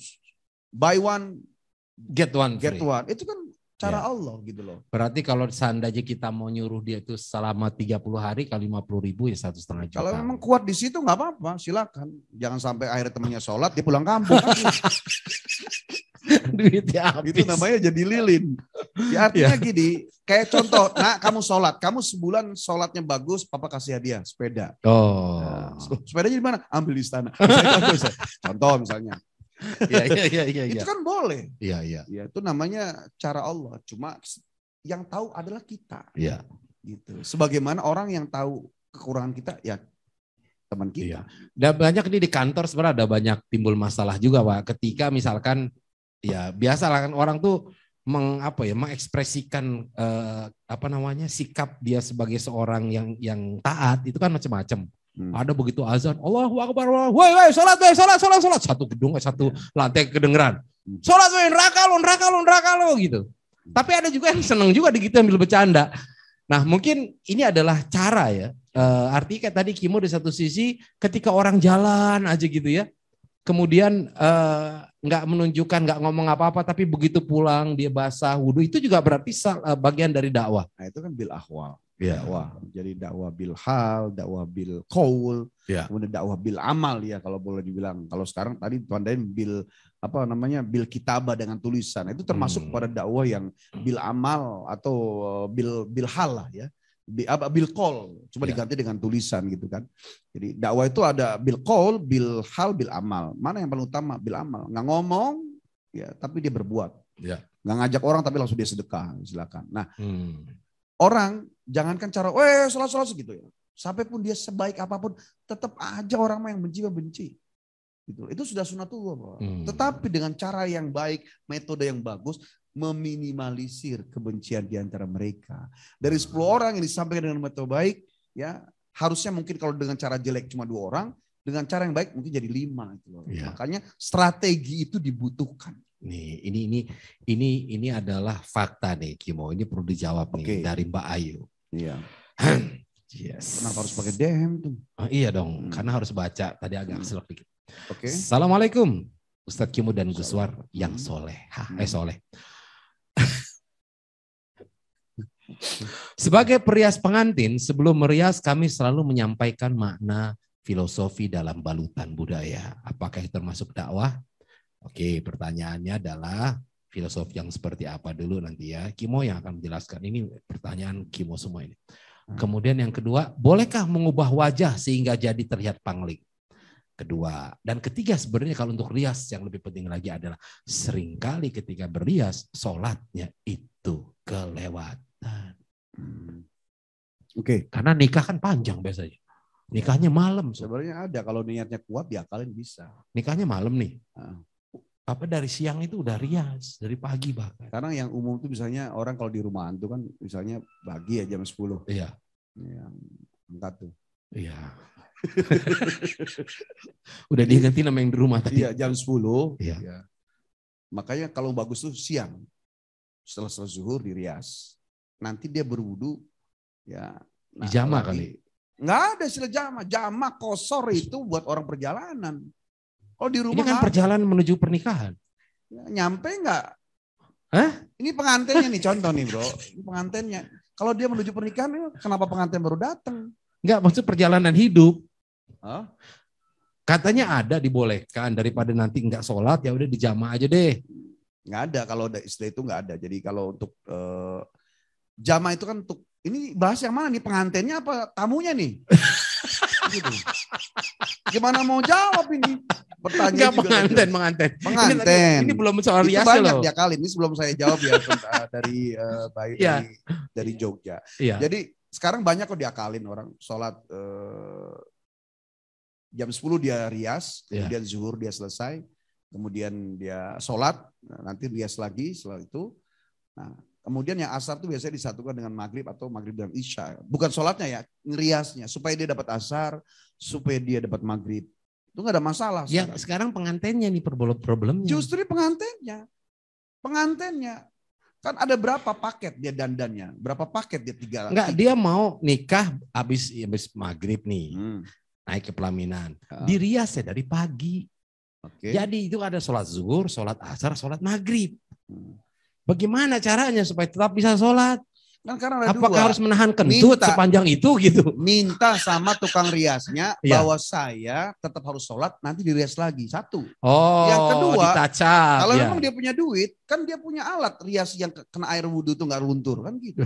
Buy one, get one. Itu kan cara Allah gitu loh. Berarti kalau seandainya kita mau nyuruh dia itu selama 30 hari kali 50.000 ya 1,5 juta. Kalau memang kuat di situ nggak apa-apa, silakan. Jangan sampai akhirnya temannya sholat dia pulang kampung. Duitnya habis. Itu namanya jadi lilin. Ya, artinya gini, kayak contoh, nah kamu sholat, kamu sebulan sholatnya bagus, papa kasih hadiah sepeda. Nah, sepedanya di mana? Ambil di istana. Contoh misalnya. Iya. Itu kan boleh. Iya. Ya, itu namanya cara Allah. Cuma yang tahu adalah kita. Iya. Gitu. Sebagaimana orang yang tahu kekurangan kita, ya teman kita. Dan banyak di kantor sebenarnya ada banyak timbul masalah juga, Pak. Ketika misalkan ya biasalah kan orang tuh mengekspresikan sikap dia sebagai seorang yang taat itu kan macam-macam. Ada begitu azan, Allahu Akbar, woi salat. Satu gedung, satu lantai kedengeran. Salat woi, neraka lo gitu. Tapi ada juga yang seneng juga di gitu ambil bercanda. Nah mungkin ini adalah cara ya. Artinya kayak tadi Kimo di satu sisi ketika orang jalan aja gitu ya. Kemudian nggak menunjukkan, nggak ngomong apa-apa, tapi begitu pulang dia basah wudhu, itu juga berarti bagian dari dakwah. Nah itu kan bil ahwal. Dakwah. Jadi dakwah bil hal, dakwah bil qaul, kemudian dakwah bil amal ya kalau boleh dibilang. Kalau sekarang tadi tuandain bil bil kitabah dengan tulisan. Itu termasuk pada dakwah yang bil amal atau bil hal lah ya. Bil qaul, cuma diganti dengan tulisan gitu kan. Jadi dakwah itu ada bil qaul, bil hal, bil amal. Mana yang paling utama? Bil amal. Nggak ngomong ya tapi dia berbuat. Nggak ngajak orang tapi langsung dia sedekah, silakan. Nah, orang jangankan cara, sholat gitu ya. Sampai pun dia sebaik apapun, tetap aja orang yang benci. Gitu. Itu sudah sunatullah, Pak. Tetapi dengan cara yang baik, metode yang bagus, meminimalisir kebencian di antara mereka. Dari 10 orang yang disampaikan dengan metode baik, ya harusnya mungkin kalau dengan cara jelek cuma 2 orang, dengan cara yang baik mungkin jadi 5. Gitu loh. Makanya strategi itu dibutuhkan. Nih, ini adalah fakta nih, Kimo. Ini perlu dijawab nih dari Mbak Ayu. Iya. Yes. Kenapa harus pakai dem tuh? Oh, iya dong, karena harus baca. Tadi agak selok dikit. Oke. Assalamualaikum, Ustadz Kimo dan Guswar yang soleh. Soleh. Sebagai perias pengantin, sebelum merias kami selalu menyampaikan makna filosofi dalam balutan budaya. Apakah itu termasuk dakwah? Oke, pertanyaannya adalah filosofi yang seperti apa dulu nanti ya. Kimo yang akan menjelaskan. Ini pertanyaan Kimo semua ini. Kemudian yang kedua, bolehkah mengubah wajah sehingga jadi terlihat pangling? Kedua. Dan ketiga sebenarnya kalau untuk rias yang lebih penting lagi adalah seringkali ketika berias, sholatnya itu kelewatan. Oke. Karena nikah kan panjang biasanya. Nikahnya malam. Sebenarnya ada, kalau niatnya kuat diakalin bisa. Nikahnya malam nih. Apa dari siang itu udah rias, dari pagi bahkan. Karena yang umum itu misalnya orang kalau di rumahan tuh kan misalnya pagi ya jam 10. Iya. Angkat tuh. Iya. Udah diganti nama yang di rumah tadi. Iya, jam 10. Iya. Ya. Makanya kalau bagus tuh siang. Setelah zuhur dirias. Nanti dia berwudu ya. Di jama kali. Nggak ada istilah jama. Jama kosor itu buat orang perjalanan. Kalau di rumah ini kan perjalanan menuju pernikahan. Ya, nyampe nggak? Hah? Ini pengantinnya nih, contoh nih bro. Ini pengantinnya. Kalau dia menuju pernikahan, kenapa pengantin baru datang? Enggak, maksud perjalanan hidup. Huh? Katanya ada dibolehkan daripada nanti enggak sholat ya udah dijama aja deh. Nggak ada, kalau ada istilah itu nggak ada. Jadi kalau untuk jama itu kan untuk, ini bahas yang mana nih, pengantinnya apa tamunya nih? Gitu. Gimana mau jawab ini? Pertanyaan pengantin. Ini belum soal rias banyak loh. dia kali ini sebelum saya jawab ya dari dari Jogja. Iya. Jadi sekarang banyak kok diakalin orang sholat jam 10 dia rias, kemudian zuhur dia selesai, kemudian dia sholat, nanti rias lagi setelah itu. Nah, kemudian yang asar itu biasanya disatukan dengan maghrib atau maghrib dan isya. Bukan sholatnya ya, ngeriasnya supaya dia dapat asar, supaya dia dapat maghrib. Itu nggak ada masalah. Ya sekarang pengantinnya nih problemnya. Justru pengantinnya. Kan ada berapa paket dia dandannya? Berapa paket dia Enggak, dia mau nikah habis maghrib nih. Naik ke pelaminan. Diriasnya dari pagi. Jadi itu ada sholat zuhur, sholat asar, sholat maghrib. Bagaimana caranya supaya tetap bisa sholat? Kan karena ada apakah harus menahan kentut sepanjang itu gitu? Minta sama tukang riasnya bahwa saya tetap harus sholat, nanti dirias lagi. Satu. Yang kedua, ditacap, kalau memang dia punya duit, kan dia punya alat rias yang kena air wudhu tuh nggak luntur kan gitu.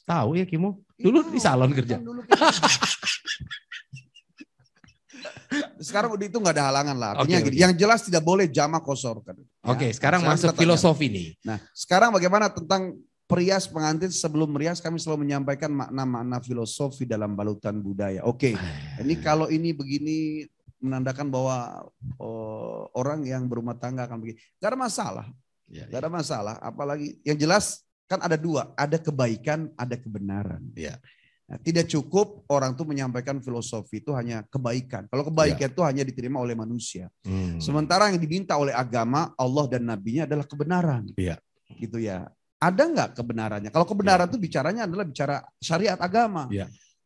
Tahu ya Kimo? Dulu di salon kerja. Sekarang udah itu nggak ada halangan lah. Artinya gini, yang jelas tidak boleh jamak kosor kan. Sekarang masuk filosofi nih. Nah, sekarang bagaimana tentang perias pengantin? Sebelum merias kami selalu menyampaikan makna-makna filosofi dalam balutan budaya. Ini kalau ini begini menandakan bahwa orang yang berumah tangga akan begini. Gak ada masalah. Gak ada masalah. Apalagi yang jelas kan ada dua. Ada kebaikan, ada kebenaran. Nah, tidak cukup orang tuh menyampaikan filosofi itu hanya kebaikan. Kalau kebaikan itu hanya diterima oleh manusia. Sementara yang diminta oleh agama, Allah dan Nabi-Nya adalah kebenaran. Gitu ya. Ada nggak kebenarannya? Kalau kebenaran itu bicaranya adalah bicara syariat agama.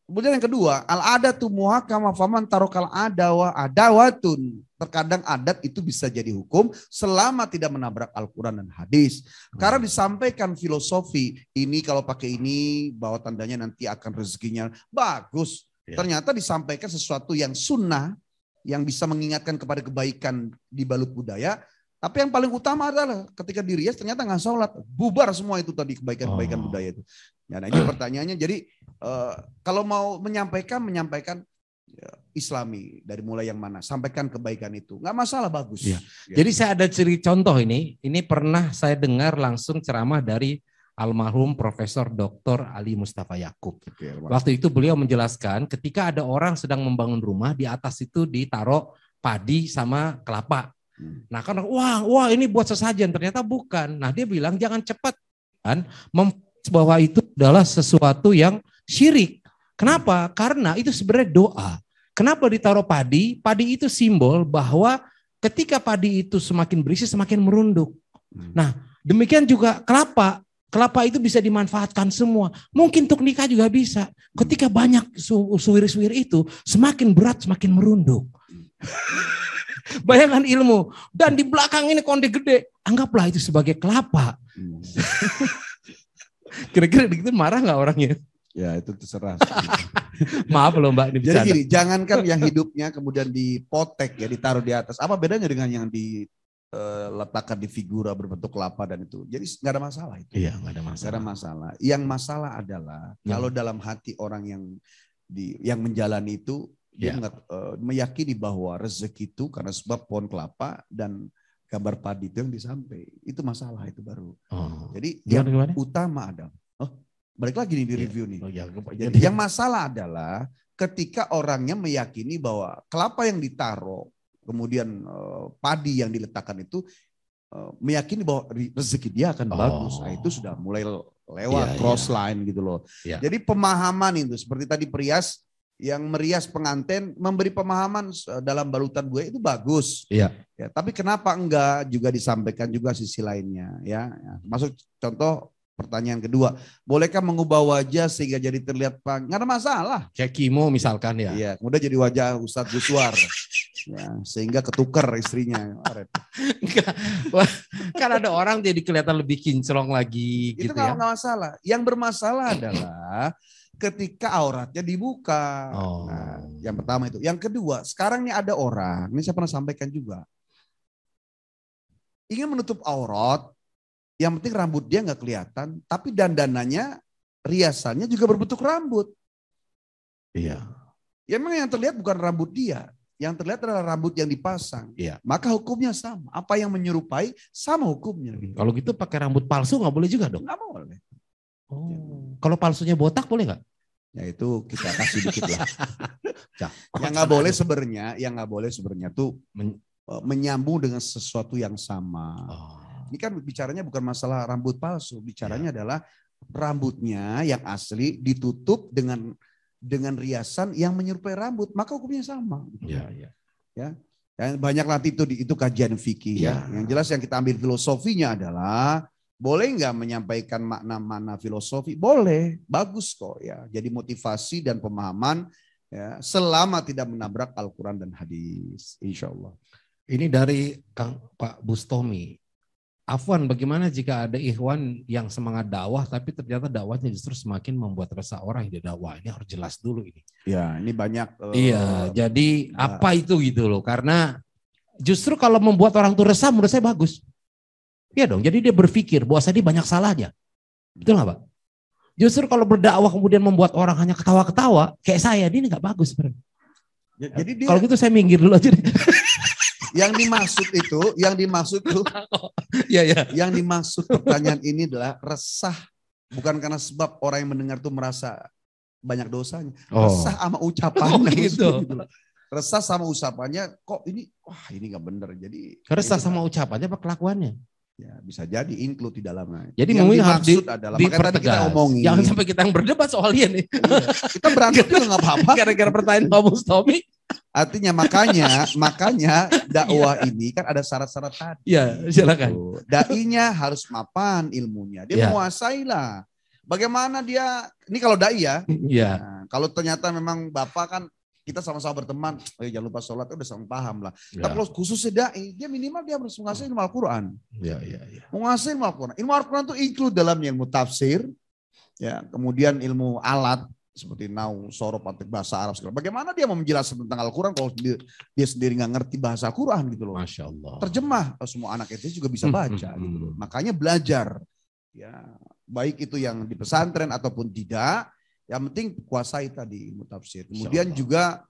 Kemudian yang kedua, al-adatu muhakama faman tarokal adawatun. Terkadang adat itu bisa jadi hukum selama tidak menabrak Al-Quran dan hadis. Karena disampaikan filosofi, ini kalau pakai ini bahwa tandanya nanti akan rezekinya bagus. Ternyata disampaikan sesuatu yang sunnah, yang bisa mengingatkan kepada kebaikan di balut budaya. Tapi yang paling utama adalah ketika dirias ternyata nggak sholat, bubar semua itu tadi kebaikan-kebaikan budaya itu. Nah ini pertanyaannya, jadi kalau mau menyampaikan Islami dari mulai yang mana, sampaikan kebaikan itu, nggak masalah, bagus. Jadi saya ada contoh ini pernah saya dengar langsung ceramah dari almarhum Profesor Dr. Ali Mustafa Yakub. Waktu itu beliau menjelaskan ketika ada orang sedang membangun rumah, di atas itu ditaruh padi sama kelapa. Nah kan wah ini buat sesajen, ternyata bukan. Nah dia bilang jangan cepat kan bahwa itu adalah sesuatu yang syirik. Kenapa? Karena itu sebenarnya doa. Kenapa ditaruh padi? Padi itu simbol bahwa ketika padi itu semakin berisi semakin merunduk. Nah demikian juga kelapa. Kelapa itu bisa dimanfaatkan semua. Mungkin untuk nikah juga bisa. Ketika banyak suwir-suwir itu semakin berat semakin merunduk. Bayangkan ilmu. Dan di belakang ini konde gede. Anggaplah itu sebagai kelapa. Kira-kira begitu marah gak orangnya? Ya itu terserah. Maaf loh Mbak. Ini jadi gini, jangankan yang hidupnya kemudian dipotek ya, ditaruh di atas. Apa bedanya dengan yang diletakkan di figura berbentuk kelapa dan itu? Jadi gak ada masalah itu. Iya gak ada masalah. Gak ada masalah. Yang masalah adalah kalau dalam hati orang yang menjalani itu, dia meyakini bahwa rezeki itu karena sebab pohon kelapa dan gambar padi itu yang disampaikan. Itu masalah itu baru. Jadi yang utama adalah, balik lagi nih di review nih. Jadi yang masalah adalah ketika orangnya meyakini bahwa kelapa yang ditaruh, kemudian padi yang diletakkan itu, meyakini bahwa rezeki dia akan bagus. Nah, itu sudah mulai lewat cross line gitu loh. Jadi pemahaman itu seperti tadi perias, yang merias pengantin memberi pemahaman dalam balutan budaya itu bagus. Ya, tapi kenapa enggak juga disampaikan juga sisi lainnya ya. Masuk contoh pertanyaan kedua, bolehkah mengubah wajah sehingga jadi terlihat nggak ada masalah. Kayak Kimo misalkan ya. Iya, kemudian jadi wajah Ustadz Guswar. Ya, sehingga ketukar istrinya. Kan ada orang jadi kelihatan lebih kinclong lagi. Itu gitu ya. Nggak masalah. Yang bermasalah adalah ketika auratnya dibuka. Nah, yang pertama itu. Yang kedua, sekarang nih ada orang, ini saya pernah sampaikan juga, ingin menutup aurat, yang penting rambut dia nggak kelihatan, tapi dandanannya, riasannya juga berbentuk rambut. Iya. Ya memang yang terlihat bukan rambut dia, yang terlihat adalah rambut yang dipasang. Iya. Maka hukumnya sama. Apa yang menyerupai sama hukumnya. Gitu. Kalau gitu pakai rambut palsu nggak boleh juga dong? Nggak boleh. Kalau palsunya botak boleh nggak? Ya itu kita kasih dikit lah. Yang nggak boleh sebenarnya tuh menyambung dengan sesuatu yang sama. Ini kan bicaranya bukan masalah rambut palsu, bicaranya adalah rambutnya yang asli ditutup dengan riasan yang menyerupai rambut, maka hukumnya sama. Ya. Dan banyak nanti itu kajian fikih ya. Yang jelas yang kita ambil filosofinya adalah boleh nggak menyampaikan makna-makna filosofi? Boleh, bagus kok ya. Jadi motivasi dan pemahaman ya, selama tidak menabrak Al-Quran dan hadis, insya Allah. Ini dari Pak Bustomi. Afwan, bagaimana jika ada ikhwan yang semangat dakwah tapi ternyata dakwahnya justru semakin membuat resah orang yang dakwah? Ini harus jelas dulu ini. Ya, ini banyak. Iya, jadi apa itu gitu loh? Karena justru kalau membuat orang itu resah menurut saya bagus. Iya dong, jadi dia berpikir bahwa dia banyak salahnya. Betul nggak Pak? Justru kalau berdakwah kemudian membuat orang hanya ketawa-ketawa, kayak saya, ini nggak bagus. Jadi dia, kalau gitu saya minggir dulu aja deh. Yang dimaksud itu, yang dimaksud pertanyaan ini adalah resah, bukan karena sebab orang yang mendengar itu merasa banyak dosanya, resah sama ucapannya. Gitu. Resah sama ucapannya, kok ini, wah ini nggak bener. Jadi resah sama ucapannya apa kelakuannya? Ya bisa jadi include di dalamnya. Jadi mungkin harus adalah makanya tadi kita omongin. Jangan sampai kita yang berdebat soal ini. Iya. Kita berantem juga nggak apa-apa. Gara-gara pertanyaan Pak Bustomi. Artinya makanya dakwah ini kan ada syarat-syarat tadi. Iya, silakan. Dai-nya harus mapan ilmunya. Dia menguasai lah. Bagaimana dia, ini kalau dai ya. Iya. Nah, kalau ternyata memang Bapak kan kita sama-sama berteman, jangan lupa sholat, udah sama paham lah. Tapi kalau khususnya dai, dia minimal dia harus menguasai ilmu Al-Quran. Iya. Menguasai ilmu Al-Quran. Ilmu Al-Quran itu include dalamnya ilmu tafsir, ya, kemudian ilmu alat, seperti nau, sorof, bahasa Arab segala. Bagaimana dia mau menjelaskan tentang Al-Quran kalau dia sendiri nggak ngerti bahasa Al-Quran gitu loh. Masya Allah. Terjemah, semua anak itu juga bisa baca gitu loh. Makanya belajar, ya, baik itu yang di pesantren ataupun tidak. Yang penting kuasai tadi ilmu tafsir. Kemudian juga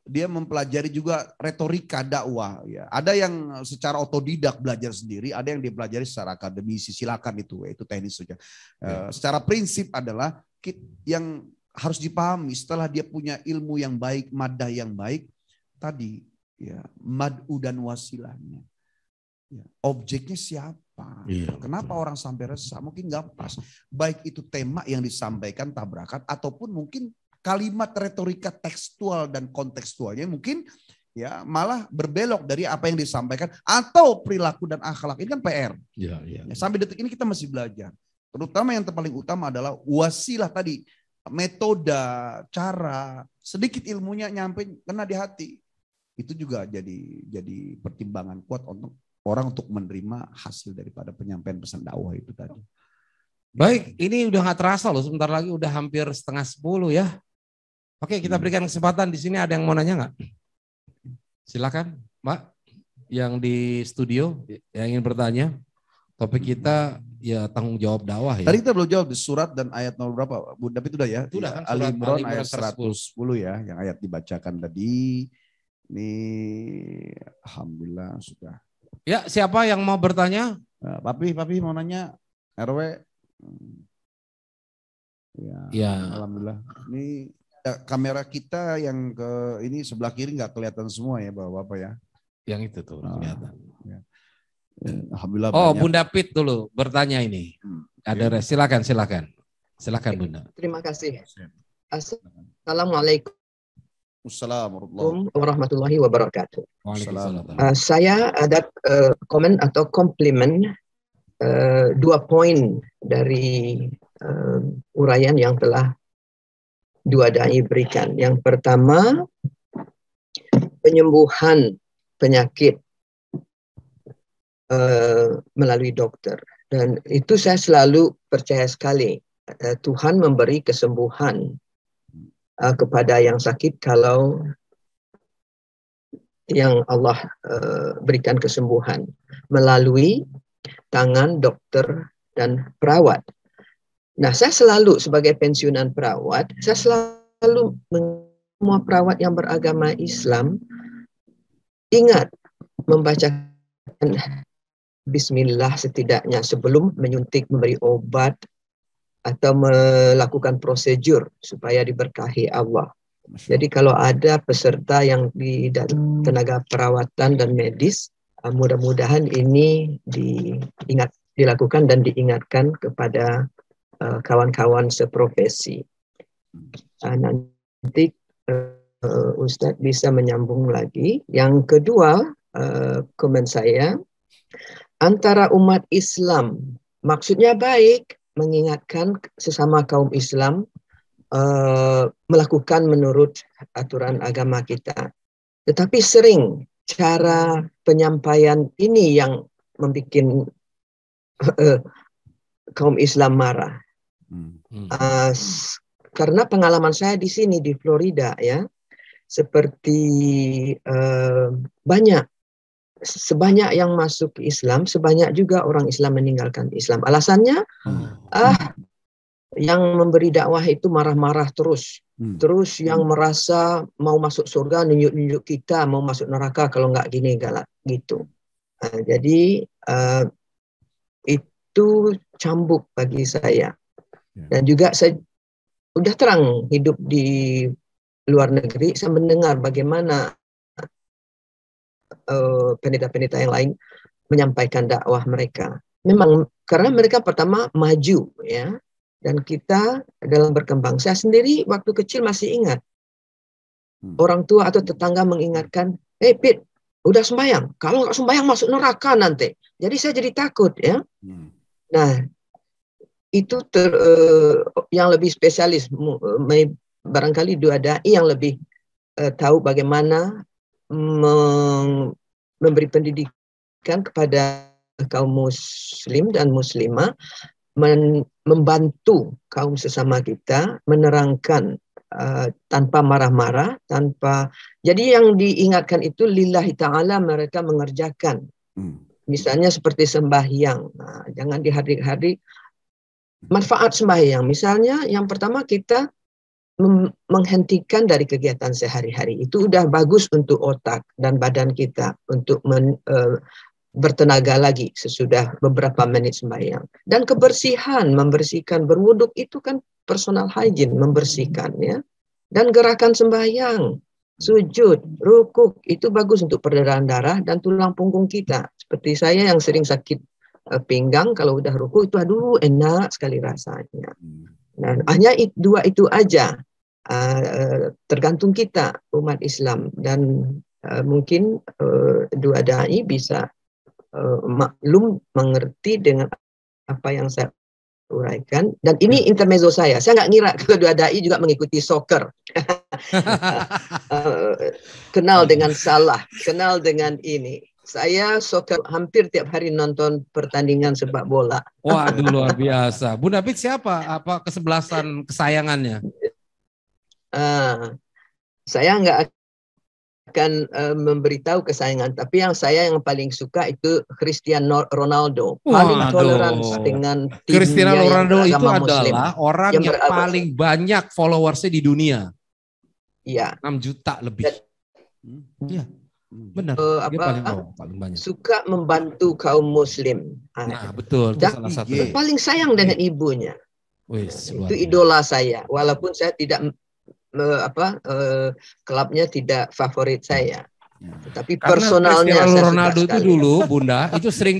dia mempelajari juga retorika dakwah. Ya. Ada yang secara otodidak belajar sendiri, ada yang dia pelajari secara akademisi. Silakan itu teknis saja. Secara prinsip adalah yang harus dipahami setelah dia punya ilmu yang baik, madah yang baik tadi, ya, mad'u dan wasilahnya. Ya, objeknya siapa? Kenapa orang sampai resah? Mungkin nggak pas. Baik itu tema yang disampaikan tabrakan ataupun mungkin kalimat retorika tekstual dan kontekstualnya mungkin ya malah berbelok dari apa yang disampaikan atau perilaku dan akhlak. Ini kan PR. Ya, sampai detik ini kita masih belajar. Terutama yang paling utama adalah wasilah tadi, metode, cara, sedikit ilmunya nyampe kena di hati. Itu juga jadi pertimbangan kuat untuk orang untuk menerima hasil daripada penyampaian pesan dakwah itu tadi. Baik, ini udah nggak terasa loh, sebentar lagi udah hampir 9:30 ya. Oke, kita berikan kesempatan. Di sini ada yang mau nanya nggak? Silakan, Mbak, yang di studio yang ingin bertanya. Topik kita ya tanggung jawab dakwah ya. Tadi kita belum jawab di surat dan ayat nomor berapa? Bu, tapi itu udah ya. Sudah kan, Ali Imran ayat 110 ya, yang ayat dibacakan tadi. Ini alhamdulillah sudah. Ya, siapa yang mau bertanya? Papi mau nanya RW. Ya. Alhamdulillah. Ini kamera kita yang ke ini sebelah kiri nggak kelihatan semua ya Bapak ya. Yang itu tuh kelihatan. Ya. Alhamdulillah. Oh, banyak. Bunda Pit dulu bertanya ini. Ada silakan. Silakan Bunda. Terima kasih. Assalamualaikum. Assalamualaikum warahmatullahi wabarakatuh. Waalaikumsalam. Saya ada komen atau komplimen 2 poin dari uraian yang telah dua dai berikan. Yang pertama, penyembuhan penyakit melalui dokter. Dan itu saya selalu percaya sekali. Tuhan memberi kesembuhan kepada yang sakit kalau yang Allah berikan kesembuhan melalui tangan dokter dan perawat. Nah, saya selalu sebagai pensiunan perawat, saya selalu semua perawat yang beragama Islam ingat membacakan Bismillah setidaknya sebelum menyuntik, memberi obat atau melakukan prosedur supaya diberkahi Allah. Jadi kalau ada peserta yang di tenaga perawatan dan medis, mudah-mudahan ini dilakukan dan diingatkan kepada kawan-kawan seprofesi. Nanti Ustadz bisa menyambung lagi. Yang kedua, komen saya, antara umat Islam, maksudnya baik, mengingatkan sesama kaum Islam melakukan menurut aturan agama kita. Tetapi sering cara penyampaian ini yang membuat kaum Islam marah. Karena pengalaman saya di sini di Florida ya, seperti sebanyak yang masuk ke Islam, sebanyak juga orang Islam meninggalkan Islam. Alasannya, yang memberi dakwah itu marah-marah terus. Terus yang merasa mau masuk surga nunjuk-nunjuk kita, mau masuk neraka kalau nggak gini galak gitu. Jadi itu cambuk bagi saya. Dan juga saya udah terang hidup di luar negeri, saya mendengar bagaimana pendeta-pendeta yang lain menyampaikan dakwah mereka. Memang karena mereka pertama maju ya, dan kita dalam berkembang. Saya sendiri waktu kecil masih ingat orang tua atau tetangga mengingatkan, Pit, udah sembahyang. Kalau nggak sembahyang masuk neraka nanti. Jadi saya jadi takut ya. Nah, itu yang lebih spesialis, barangkali dua dai yang lebih tahu bagaimana memberi pendidikan kepada kaum muslim dan muslimah, membantu kaum sesama kita, menerangkan tanpa marah-marah, tanpa. Jadi yang diingatkan itu lillahi ta'ala, mereka mengerjakan. Misalnya seperti sembahyang. Nah, jangan di hari-hari manfaat sembahyang. Misalnya yang pertama kita menghentikan dari kegiatan sehari-hari. Itu udah bagus untuk otak dan badan kita untuk bertenaga lagi sesudah beberapa menit sembahyang. Dan kebersihan, membersihkan, berwuduk itu kan personal hygiene, membersihkan ya. Dan gerakan sembahyang, sujud, rukuk itu bagus untuk peredaran darah dan tulang punggung kita. Seperti saya yang sering sakit pinggang, kalau udah rukuk itu aduh enak sekali rasanya. Nah, hanya dua itu aja. Tergantung kita umat Islam, dan mungkin dua dai bisa maklum, mengerti dengan apa yang saya uraikan. Dan ini intermezzo saya nggak ngira kalau dua dai juga mengikuti soccer. Kenal dengan Salah, kenal dengan ini. Saya soccer hampir tiap hari nonton pertandingan sepak bola. Waduh, luar biasa. Bunda Pit siapa? Apa kesebelasan kesayangannya? Saya nggak akan memberitahu kesayangan, tapi yang paling suka itu Cristiano Ronaldo. Paling toleransi dengan timnya. Cristiano Ronaldo itu adalah Muslim, orang yang paling banyak followersnya di dunia. Iya. 6 juta lebih. Iya. Benar. Paling banyak. Suka membantu kaum muslim. Nah, betul. Itu salah satu. Paling sayang dengan ibunya. Itu idola saya. Walaupun saya tidak klubnya tidak favorit saya. Tapi personalnya Cristiano saya Ronaldo suka itu dulu, Bunda, itu sering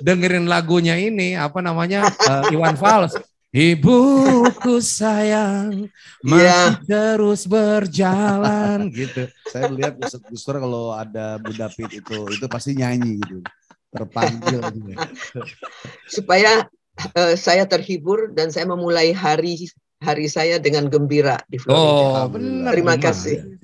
dengerin lagunya ini, apa namanya, Iwan Fals. Ibuku sayang, masih terus berjalan gitu. Saya melihat Gus Dur kalau ada Bunda Pit itu pasti nyanyi gitu, terpanggil gitu. Supaya saya terhibur dan saya memulai hari saya dengan gembira di Florida. Benar. Terima kasih.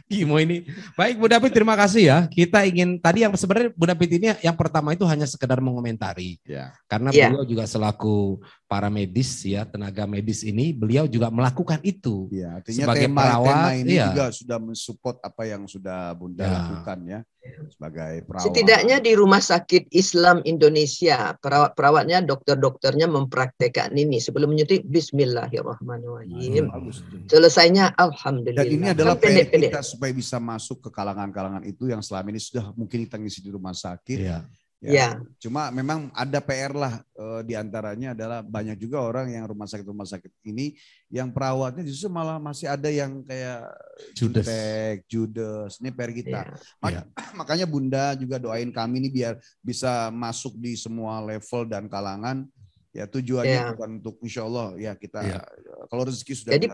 Kimo ini. Baik, Bu David, terima kasih ya. Kita ingin tadi yang sebenarnya Bu David ini yang pertama itu hanya sekedar mengomentari. Karena beliau juga selaku para medis ya, tenaga medis ini, beliau juga melakukan itu. Artinya sebagai tema perawat ini juga sudah mensupport apa yang sudah Bunda lakukan ya. Sebagai perawat. Setidaknya di Rumah Sakit Islam Indonesia, perawatnya, dokter-dokternya mempraktekkan ini. Sebelum menyuntik, Bismillahirrahmanirrahim. Selesainya, Alhamdulillah. Dan ini adalah PR kita supaya bisa masuk ke kalangan-kalangan itu yang selama ini sudah mungkin kita ngisi di rumah sakit. Cuma memang ada PR lah, diantaranya adalah banyak juga orang yang rumah sakit ini yang perawatnya justru malah masih ada yang kayak Judes. Ini PR kita. Makanya Bunda juga doain kami ini biar bisa masuk di semua level dan kalangan Ya tujuannya Ya. bukan untuk insya Allah ya kita Ya. kalau rezeki sudah Jadi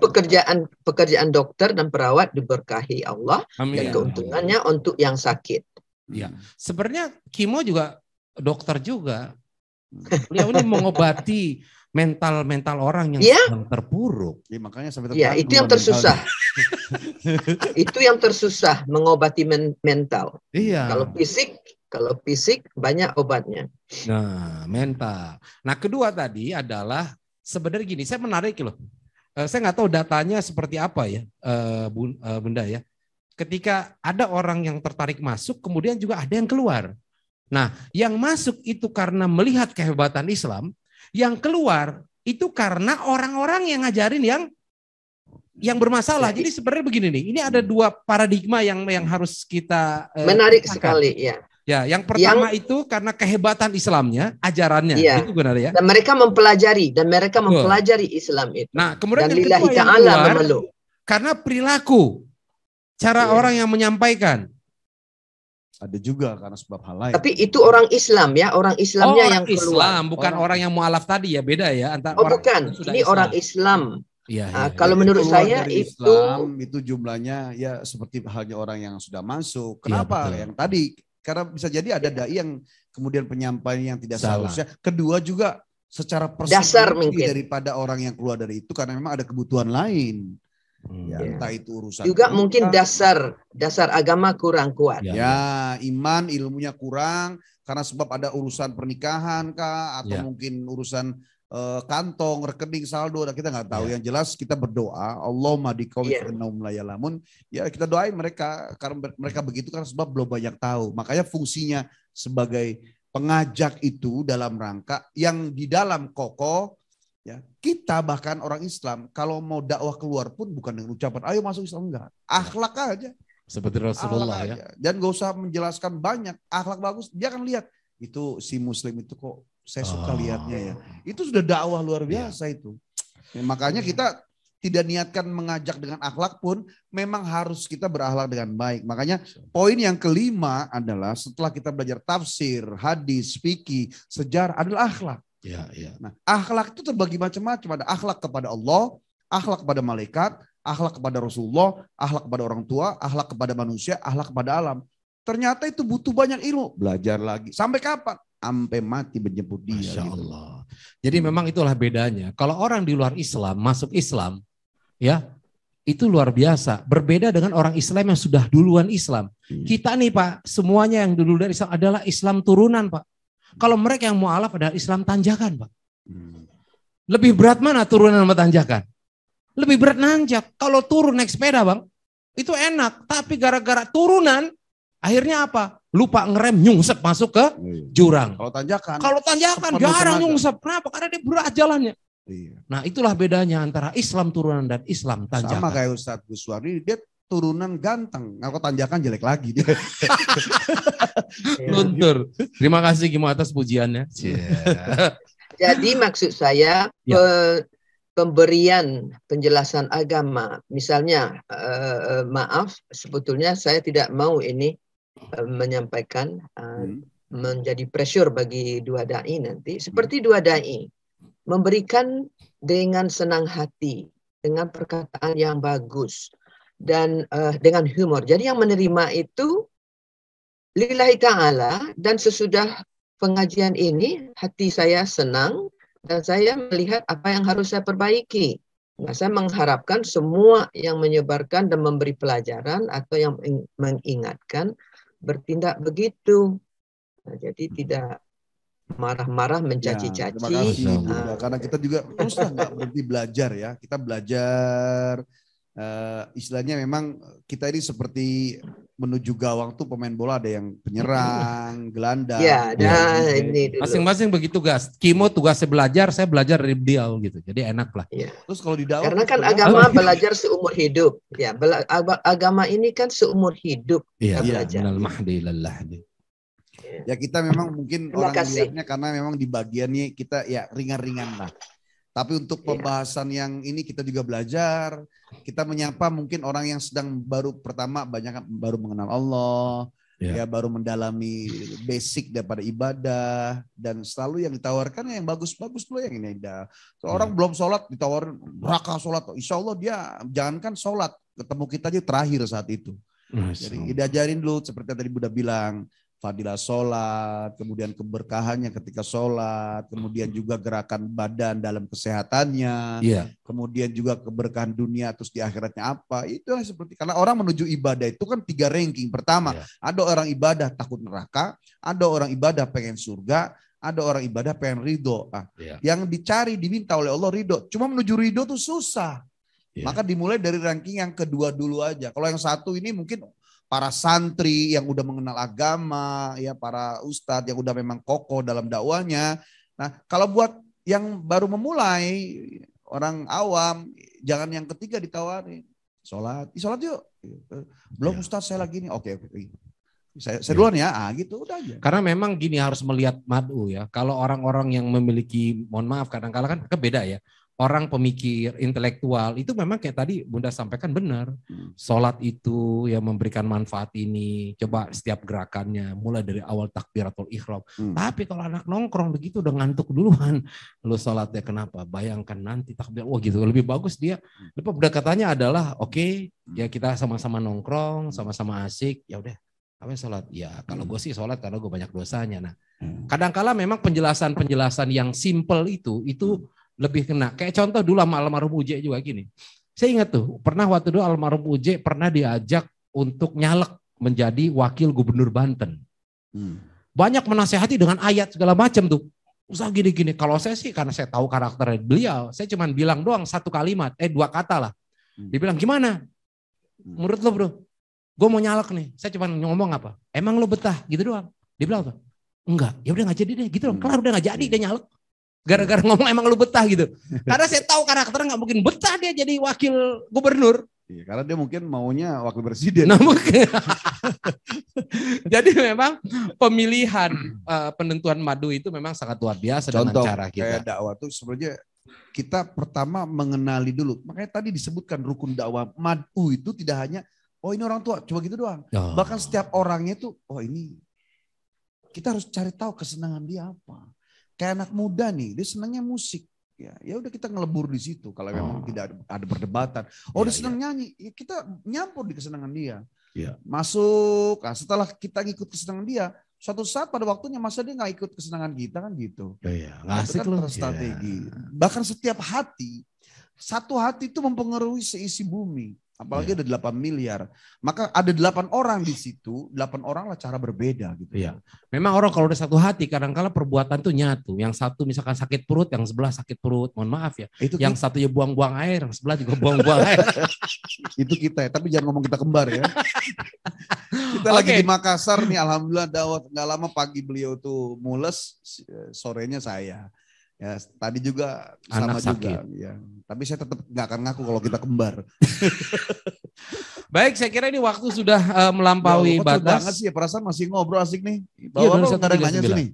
pekerjaan dokter dan perawat diberkahi Allah Amin. dan Ya. keuntungannya untuk yang sakit. Ya. Sebenarnya Kimo juga dokter juga. Beliau ini mengobati mental orang yang Ya. sedang terpuruk. Ya, makanya sampai Ya, terganggu itu yang lah tersusah. mentalnya. Itu yang tersusah, mengobati mental. Iya. Kalau fisik banyak obatnya. Nah, mental. Nah, kedua tadi adalah sebenarnya gini, saya menarik loh. Saya nggak tahu datanya seperti apa ya, Bunda ya. Ketika ada orang yang tertarik masuk, kemudian juga ada yang keluar. Nah, yang masuk itu karena melihat kehebatan Islam, yang keluar itu karena orang-orang yang ngajarin yang bermasalah. Jadi sebenarnya begini nih, ini ada dua paradigma yang harus kita Menarik pisahkan. sekali, ya. Ya, yang pertama itu karena kehebatan Islamnya, ajarannya, Iya. itu benar ya. Dan mereka mempelajari Islam itu. Nah, kemudian Dan yang kedua lillahi yang ta'ala keluar memeluk. karena perilaku, cara Iya. orang yang menyampaikan. Ada juga karena sebab hal lain. Tapi itu orang Islam ya, orang Islamnya orang yang keluar. Islam, bukan orang yang mualaf tadi ya, beda ya. Antara Oh orang bukan, yang sudah ini orang Islam. Iya, Kalau Jadi menurut keluar saya dari itu Islam itu jumlahnya ya seperti halnya orang yang sudah masuk. Kenapa? betul. Yang tadi karena bisa jadi ada dai yang kemudian penyampaian yang tidak Salah. seharusnya. Kedua juga secara Dasar personality mungkin. daripada orang yang keluar dari itu karena memang ada kebutuhan lain. Ya, Ya. entah itu urusan juga pendidikan, mungkin dasar agama kurang kuat. Ya. ya iman ilmunya kurang karena sebab ada urusan pernikahan kah atau Ya. mungkin urusan kantong, rekening, saldo, dan kita nggak tahu. Ya. Yang jelas kita berdoa, Allahumma diqawmi Ya. fa'innahum la ya'lamun. Ya kita doain mereka karena mereka begitu karena sebab belum banyak tahu. Makanya fungsinya sebagai pengajak itu dalam rangka yang di dalam kokoh. Ya, kita bahkan orang Islam kalau mau dakwah keluar pun bukan dengan ucapan ayo masuk Islam, enggak. Akhlak aja. Seperti Rasulullah Akhlak ya. aja. Dan gak usah menjelaskan banyak. Akhlak bagus, dia akan lihat itu si muslim itu kok saya suka lihatnya ya. Itu sudah dakwah luar biasa itu. Ya, makanya kita tidak niatkan mengajak dengan akhlak pun memang harus kita berakhlak dengan baik. Makanya poin yang kelima adalah setelah kita belajar tafsir, hadis, fikih, sejarah adalah akhlak. Ya, ya. Nah, akhlak itu terbagi macam-macam. Ada akhlak kepada Allah, akhlak kepada malaikat, akhlak kepada Rasulullah, akhlak kepada orang tua, akhlak kepada manusia, akhlak kepada alam. Ternyata itu butuh banyak ilmu. Belajar lagi. Sampai kapan? Sampai mati menjemput dia. Masya gitu. Allah. Jadi memang itulah bedanya. Kalau orang di luar Islam masuk Islam, ya itu luar biasa. Berbeda dengan orang Islam yang sudah duluan Islam. Kita nih Pak, semuanya yang dulu dari Islam adalah Islam turunan Pak. Kalau mereka yang mu'alaf adalah Islam tanjakan Pak. Lebih berat mana turunan sama tanjakan? Lebih berat nanjak. Kalau turun naik sepeda Bang, itu enak. Tapi gara-gara turunan, akhirnya apa? Lupa ngerem, nyungsep masuk ke jurang. Kalau tanjakan. Kalau tanjakan sepenuh jarang tenaga. nyungsep. Kenapa? Karena dia berat jalannya. Iya. Nah itulah bedanya antara Islam turunan dan Islam tanjakan. Sama kayak Ustadz Guswardi, dia turunan ganteng. Kalau tanjakan jelek lagi dia. Luntur. Terima kasih Kimo atas pujiannya. Jadi maksud saya Ya. Pemberian penjelasan agama, misalnya maaf, sebetulnya saya tidak mau ini menyampaikan menjadi pressure bagi dua dai nanti. Seperti dua dai memberikan dengan senang hati, dengan perkataan yang bagus dan dengan humor. Jadi yang menerima itu lillahi ta'ala, dan sesudah pengajian ini hati saya senang. Dan saya melihat apa yang harus saya perbaiki. Nah, saya mengharapkan semua yang menyebarkan dan memberi pelajaran atau yang mengingatkan bertindak begitu. Nah, jadi tidak marah-marah mencaci Ya, caci. terima kasih juga. Karena kita juga teruslah nggak berhenti belajar ya. Kita belajar istilahnya memang kita ini seperti menuju gawang tuh pemain bola ada yang penyerang, gelandang. Ya, ini dulu. Masing-masing begitu guys. Kimo tugasnya belajar, saya belajar dari beliau gitu. Jadi enak lah. Ya. Terus kalau di dakwah Karena kan agama belajar seumur hidup. Ya, agama ini kan seumur hidup kita belajar. Minal mahdi ilal lahdi. ya kita memang mungkin Terima orang kasih. lihatnya karena memang di bagiannya kita ya ringan-ringan lah. Tapi untuk pembahasan yang ini kita juga belajar, kita menyapa mungkin orang yang sedang baru pertama banyak baru mengenal Allah, ya baru mendalami basic daripada ibadah, dan selalu yang ditawarkan yang bagus-bagus dulu, yang indah. Orang belum sholat ditawarin neraka sholat, insya Allah dia jangankan sholat, ketemu kita aja terakhir saat itu. Jadi diajarin dulu seperti yang tadi Bunda bilang, fadilah sholat, kemudian keberkahannya ketika sholat, kemudian juga gerakan badan dalam kesehatannya, kemudian juga keberkahan dunia, terus di akhiratnya apa. Itulah seperti, karena orang menuju ibadah itu kan 3 ranking. Pertama, ada orang ibadah takut neraka, ada orang ibadah pengen surga, ada orang ibadah pengen ridho. Yang dicari, diminta oleh Allah ridho. Cuma menuju ridho tuh susah. Maka dimulai dari ranking yang kedua dulu aja. Kalau yang satu ini mungkin para santri yang udah mengenal agama, ya para ustadz yang udah memang kokoh dalam dakwanya. Nah, kalau buat yang baru memulai, orang awam, jangan yang ketiga ditawarin. Sholat yuk. Belum ustadz saya lagi nih, oke. Saya duluan ya, gitu udah aja. Karena memang gini, harus melihat madu ya. Kalau orang-orang yang memiliki, mohon maaf kadang-kadang kan beda ya. Orang pemikir, intelektual itu memang kayak tadi Bunda sampaikan benar. Sholat itu yang memberikan manfaat ini. Coba setiap gerakannya mulai dari awal takbiratul ihram. Tapi kalau anak nongkrong begitu udah ngantuk duluan. Lu sholatnya kenapa? Bayangkan nanti takbir. Wah gitu. Lebih bagus dia. Pendekatannya adalah oke, ya kita sama-sama nongkrong, sama-sama asik. Ya udah. Apa sholat? Ya kalau gue sih sholat karena gue banyak dosanya. Nah, kadang-kala memang penjelasan-penjelasan yang simple itu lebih kena. Kayak contoh dulu sama almarhum Uje juga gini. Saya ingat tuh, pernah waktu dulu almarhum Uje pernah diajak untuk nyalek menjadi wakil gubernur Banten. Banyak menasehati dengan ayat segala macam tuh. Usah gini-gini. Kalau saya sih karena saya tahu karakter beliau, saya cuma bilang doang 1 kalimat, 2 kata lah. Dia bilang gimana? Menurut lo bro, gue mau nyalek nih. Saya cuma ngomong apa? Emang lo betah? Gitu doang. Dia bilang tuh, enggak. Ya udah nggak jadi deh. Gitu dong. Kelar udah nggak jadi dia nyalek. Gara-gara ngomong emang lu betah gitu. Karena saya tahu karakternya nggak mungkin betah dia jadi wakil gubernur. Iya, karena dia mungkin maunya wakil presiden. Nah, mungkin. Jadi memang pemilihan penentuan madu itu memang sangat luar biasa. Contoh, dengan cara kita. Kayak dakwah tuh sebenarnya kita pertama mengenali dulu. Makanya tadi disebutkan rukun dakwah. Madu itu tidak hanya, oh ini orang tua, cuma gitu doang. Bahkan setiap orangnya tuh, oh ini kita harus cari tahu kesenangan dia apa. Kayak anak muda nih, dia senangnya musik. Ya udah kita ngelebur di situ. Kalau memang tidak ada perdebatan. Oh dia senang nyanyi, ya kita nyampur di kesenangan dia. Masuk, nah, setelah kita ngikut kesenangan dia, suatu saat pada waktunya masa dia nggak ikut kesenangan kita kan gitu. Nggak asik kan strategi. Bahkan setiap hati, satu hati itu mempengaruhi seisi bumi. Apalagi ada 8 miliar. Maka ada 8 orang di situ, 8 orang lah cara berbeda gitu. Iya. Memang orang kalau udah satu hati kadang-kala perbuatan tuh nyatu. Yang satu misalkan sakit perut, yang sebelah sakit perut. Mohon maaf ya. Itu yang satunya buang-buang air, yang sebelah juga buang-buang air. Itu kita ya, tapi jangan ngomong kita kembar ya. Kita lagi di Makassar nih, alhamdulillah dakwah nggak lama pagi beliau tuh mules, sorenya saya. Ya, tadi juga sama juga. Ya. Tapi saya tetap nggak akan ngaku kalau kita kembar. Baik, saya kira ini waktu sudah melampaui batas. Banget sih ya, perasaan masih ngobrol asik nih. Bawa apa nggak ada nanya sini.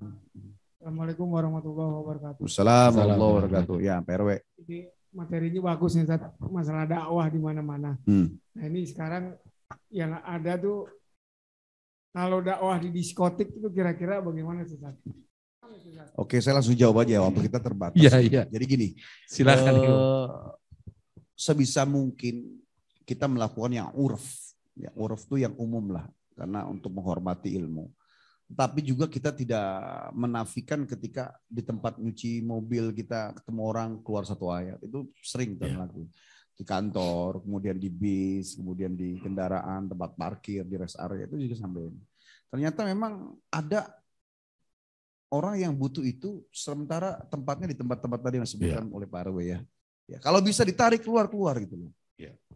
Assalamualaikum warahmatullahi wabarakatuh. Assalamualaikum warahmatullahi wabarakatuh. Ya, PRW. Ini materinya bagus nih, masalah dakwah di mana-mana. Nah ini sekarang yang ada tuh kalau dakwah di diskotik itu kira-kira bagaimana sih? Oke, saya langsung jawab aja, waktu kita terbatas. Iya. Jadi gini, silakan. Sebisa mungkin kita melakukan yang urf. Ya, urf itu yang umum lah, karena untuk menghormati ilmu. Tapi juga kita tidak menafikan ketika di tempat nyuci mobil kita ketemu orang keluar satu ayat. Itu sering kita lakukan. Di kantor, kemudian di bis, kemudian di kendaraan, tempat parkir, di rest area, itu juga sampai. Ternyata memang ada orang yang butuh itu, sementara tempatnya di tempat-tempat tadi yang disebutkan oleh Pak Arwe ya. Kalau bisa ditarik keluar gitu loh.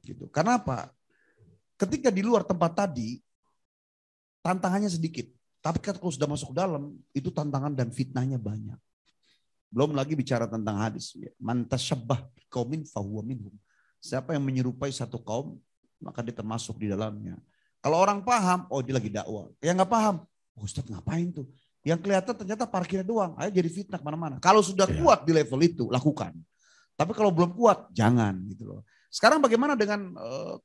Gitu. Karena apa? Ketika di luar tempat tadi, tantangannya sedikit. Tapi kalau sudah masuk dalam, itu tantangan dan fitnahnya banyak. Belum lagi bicara tentang hadis. Man tasyabbah biqaumin fahuwa minhum. Siapa yang menyerupai satu kaum, maka dia termasuk di dalamnya. Kalau orang paham, oh dia lagi dakwah. Yang nggak paham, oh Ustaz ngapain tuh? Yang kelihatan ternyata parkirnya doang, ayo jadi fitnah kemana-mana. Kalau sudah kuat di level itu, lakukan. Tapi kalau belum kuat, jangan gitu loh. Sekarang bagaimana dengan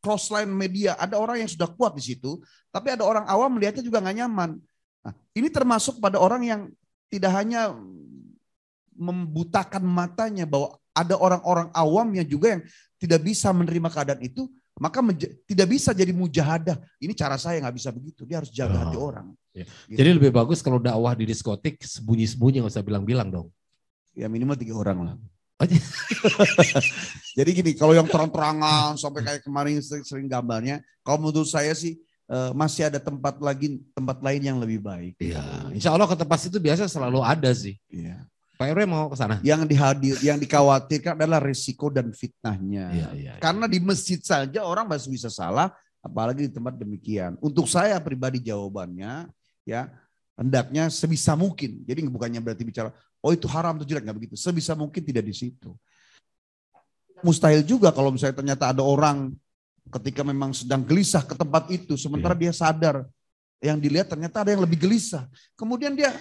crossline media? Ada orang yang sudah kuat di situ, tapi ada orang awam melihatnya juga nggak nyaman. Nah, ini termasuk pada orang yang tidak hanya membutakan matanya, bahwa ada orang-orang awam yang juga yang tidak bisa menerima keadaan itu, maka tidak bisa jadi mujahadah. Ini cara saya nggak bisa begitu. Dia harus jaga hati orang. Ya. Gitu. Jadi lebih bagus kalau dakwah di diskotik sembunyi-sembunyi, nggak usah bilang-bilang dong. Ya minimal 3 orang lah. Jadi gini, kalau yang terang-terangan sampai kayak kemarin sering gambarnya, kalau menurut saya sih masih ada tempat lain yang lebih baik. Iya, insya Allah ke tempat itu biasa selalu ada sih. Iya. Pak RW mau ke sana? Yang dikhawatirkan adalah risiko dan fitnahnya. Iya. Karena di masjid saja orang masih bisa salah, apalagi di tempat demikian. Untuk saya pribadi jawabannya, ya hendaknya sebisa mungkin. Jadi bukannya berarti bicara, oh itu haram atau jelek, nggak begitu. Sebisa mungkin tidak di situ. Mustahil juga kalau misalnya ternyata ada orang ketika memang sedang gelisah ke tempat itu, sementara dia sadar yang dilihat ternyata ada yang lebih gelisah. Kemudian dia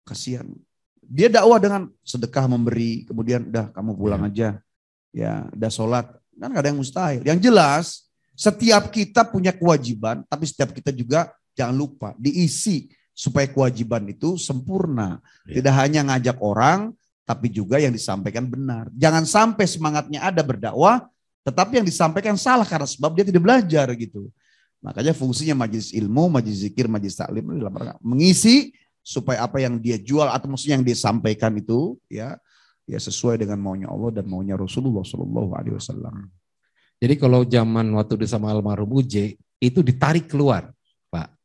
kasihan. Dia dakwah dengan sedekah memberi, kemudian udah kamu pulang aja, ya udah sholat, kan gak ada yang mustahil. Yang jelas setiap kita punya kewajiban, tapi setiap kita juga jangan lupa diisi supaya kewajiban itu sempurna. Tidak hanya ngajak orang, tapi juga yang disampaikan benar. Jangan sampai semangatnya ada berdakwah, tetapi yang disampaikan salah karena sebab dia tidak belajar gitu. Makanya fungsinya majelis ilmu, majelis zikir, majelis taklim dalam rangka mengisi supaya apa yang dia jual atau maksudnya yang dia sampaikan itu ya sesuai dengan maunya Allah dan maunya Rasulullah SAW. Jadi kalau zaman waktu sama almarhum Uje itu ditarik keluar, Pak.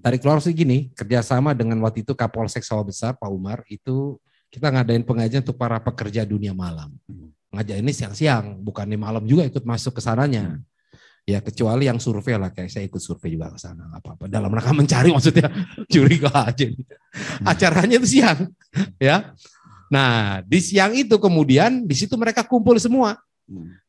Tarik keluar sih gini, kerjasama dengan waktu itu Kapolsek Sawah Besar Pak Umar, itu kita ngadain pengajian untuk para pekerja dunia malam. Ngajain ini siang-siang, bukan di malam juga ikut masuk ke sananya. Ya kecuali yang survei lah, kayak saya ikut survei juga ke sana, nggak apa-apa. Dalam rangka mencari maksudnya, curiga aja. Acaranya itu siang, ya. Nah di siang itu kemudian di situ mereka kumpul semua.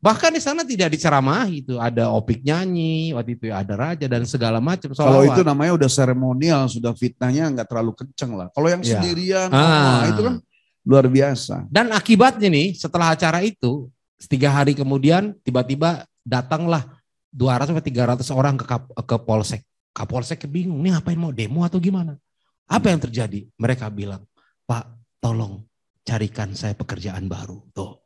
Bahkan di sana tidak diceramahi, itu ada opik nyanyi, waktu itu ada raja dan segala macam. Kalau itu namanya udah seremonial, sudah fitnahnya nggak terlalu kenceng lah. Kalau yang sendirian, itu kan luar biasa. Dan akibatnya nih setelah acara itu 3 hari kemudian tiba-tiba datanglah 200-300 orang ke Polsek. Kapolsek bingung, nih ngapain, mau demo atau gimana? Apa yang terjadi? Mereka bilang, Pak tolong carikan saya pekerjaan baru. Tuh.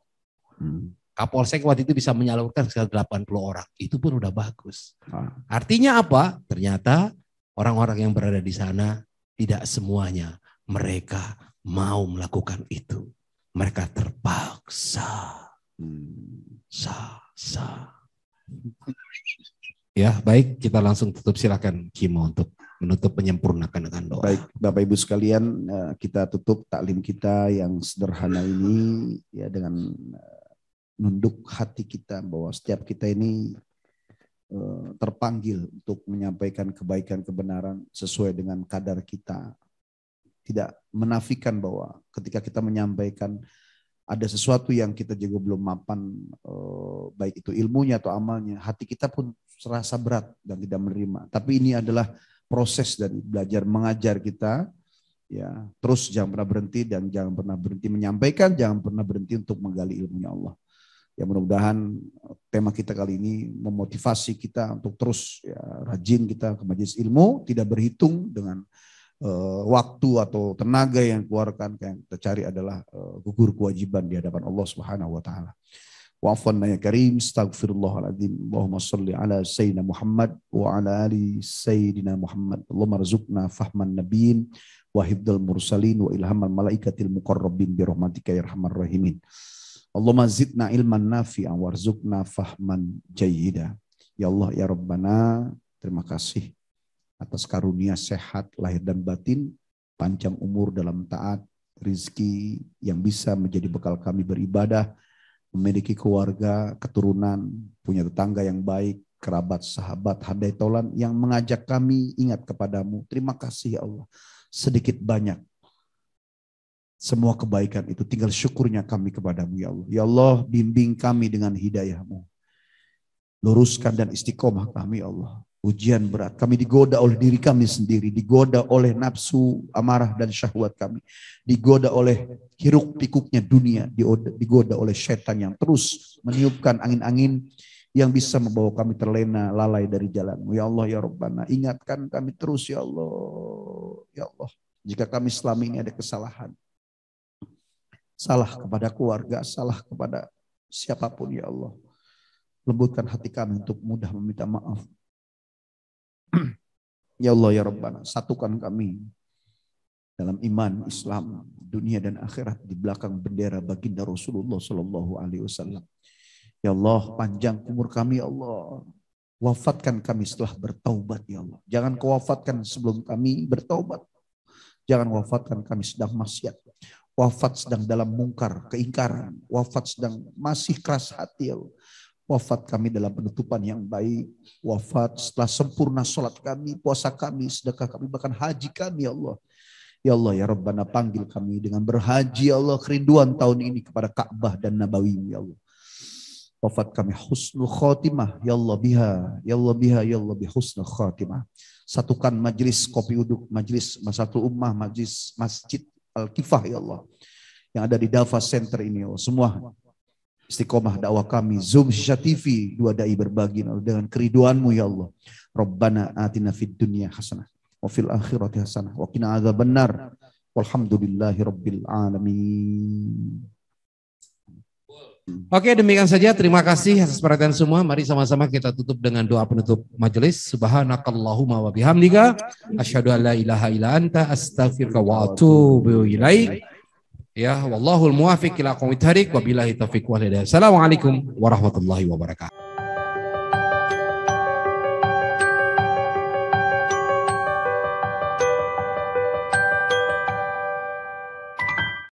Kapolsek waktu itu bisa menyalurkan sekitar 80 orang. Itu pun udah bagus. Artinya apa? Ternyata orang-orang yang berada di sana tidak semuanya mereka mau melakukan itu. Mereka terpaksa. Ya baik, kita langsung tutup, silakan Kimo untuk menutup, menyempurnakan dengan doa. Baik Bapak Ibu sekalian, kita tutup taklim kita yang sederhana ini ya dengan nunduk hati kita bahwa setiap kita ini terpanggil untuk menyampaikan kebaikan kebenaran sesuai dengan kadar kita. Tidak menafikan bahwa ketika kita menyampaikan ada sesuatu yang kita juga belum mapan, baik itu ilmunya atau amalnya, hati kita pun serasa berat dan tidak menerima. Tapi ini adalah proses dari belajar mengajar kita, ya terus jangan pernah berhenti dan jangan pernah berhenti menyampaikan, jangan pernah berhenti untuk menggali ilmunya Allah. Ya mudah-mudahan tema kita kali ini memotivasi kita untuk terus ya, rajin kita ke majelis ilmu, tidak berhitung dengan waktu atau tenaga yang keluarkan. Yang kita cari adalah gugur kewajiban di hadapan Allah Subhanahu wa taala. Wa'afwanna ya karim, astaghfirullahaladzim. Allahumma salli ala sayyidina Muhammad wa ala ali sayyidina Muhammad. Allahumma rizukna fahman nabiyyin wa hifdzal mursalin wa ilhamal malaikatil muqarrabin bi rahmatika ya arhamar rahimin. Allahumma zidna ilman nafi'an warzuqna fahman jayyida. Ya Allah ya Rabbana, terima kasih atas karunia sehat lahir dan batin, panjang umur dalam taat, rizki yang bisa menjadi bekal kami beribadah, memiliki keluarga, keturunan, punya tetangga yang baik, kerabat, sahabat, handai tolan yang mengajak kami ingat kepadamu. Terima kasih ya Allah. Sedikit banyak semua kebaikan itu tinggal syukurnya kami kepadamu ya Allah. Ya Allah, bimbing kami dengan hidayahmu. Luruskan dan istiqomah kami ya Allah. ujian berat. Kami digoda oleh diri kami sendiri, digoda oleh nafsu, amarah dan syahwat kami, digoda oleh hiruk pikuknya dunia, digoda oleh setan yang terus meniupkan angin-angin yang bisa membawa kami terlena lalai dari jalan-Mu. Ya Allah ya Rabbana, ingatkan kami terus ya Allah. Ya Allah, jika kami selama ini ada kesalahan, salah kepada keluarga, salah kepada siapapun ya Allah, lembutkan hati kami untuk mudah meminta maaf. Ya Allah ya Rabbana, satukan kami dalam iman, Islam, dunia dan akhirat di belakang bendera baginda Rasulullah Sallallahu Alaihi Wasallam. Ya Allah, panjang umur kami ya Allah. Wafatkan kami setelah bertaubat ya Allah. Jangan kau wafatkan sebelum kami bertaubat. Jangan wafatkan kami sedang maksiat. Wafat sedang dalam mungkar, keingkaran. Wafat sedang masih keras hati ya Allah. Wafat kami dalam penutupan yang baik. Wafat setelah sempurna sholat kami, puasa kami, sedekah kami, bahkan haji kami ya Allah. Ya Allah ya Rabbana, panggil kami dengan berhaji ya Allah, kerinduan tahun ini kepada Ka'bah dan Nabawi ya Allah. Wafat kami husnul khotimah ya Allah biha, ya Allah biha, ya Allah bi husnul khotimah. Satukan majlis kopi uduk, majlis Masatul Ummah, majlis Masjid Al-Kifah ya Allah, yang ada di Dava Center ini ya Allah. Semua istiqomah dakwah kami, Zoom Shisha TV, dua dai berbagi dengan keriduan-Mu ya Allah. Rabbana atina fid dunya hasanah wa fil akhirati hasanah wa qina adzabannar. Walhamdulillahi rabbil alamin. Oke, demikian saja. Terima kasih atas perhatian semua. Mari sama-sama kita tutup dengan doa penutup majelis. Subhanakallahumma wa bihamdika asyhadu an la ilaha illa anta astaghfiruka wa atubu ilaik. Ya, wallahul muwaffiq ila aqwamit thariq wa billahi taufiq wal hidayah. Assalamualaikum warahmatullahi wabarakatuh.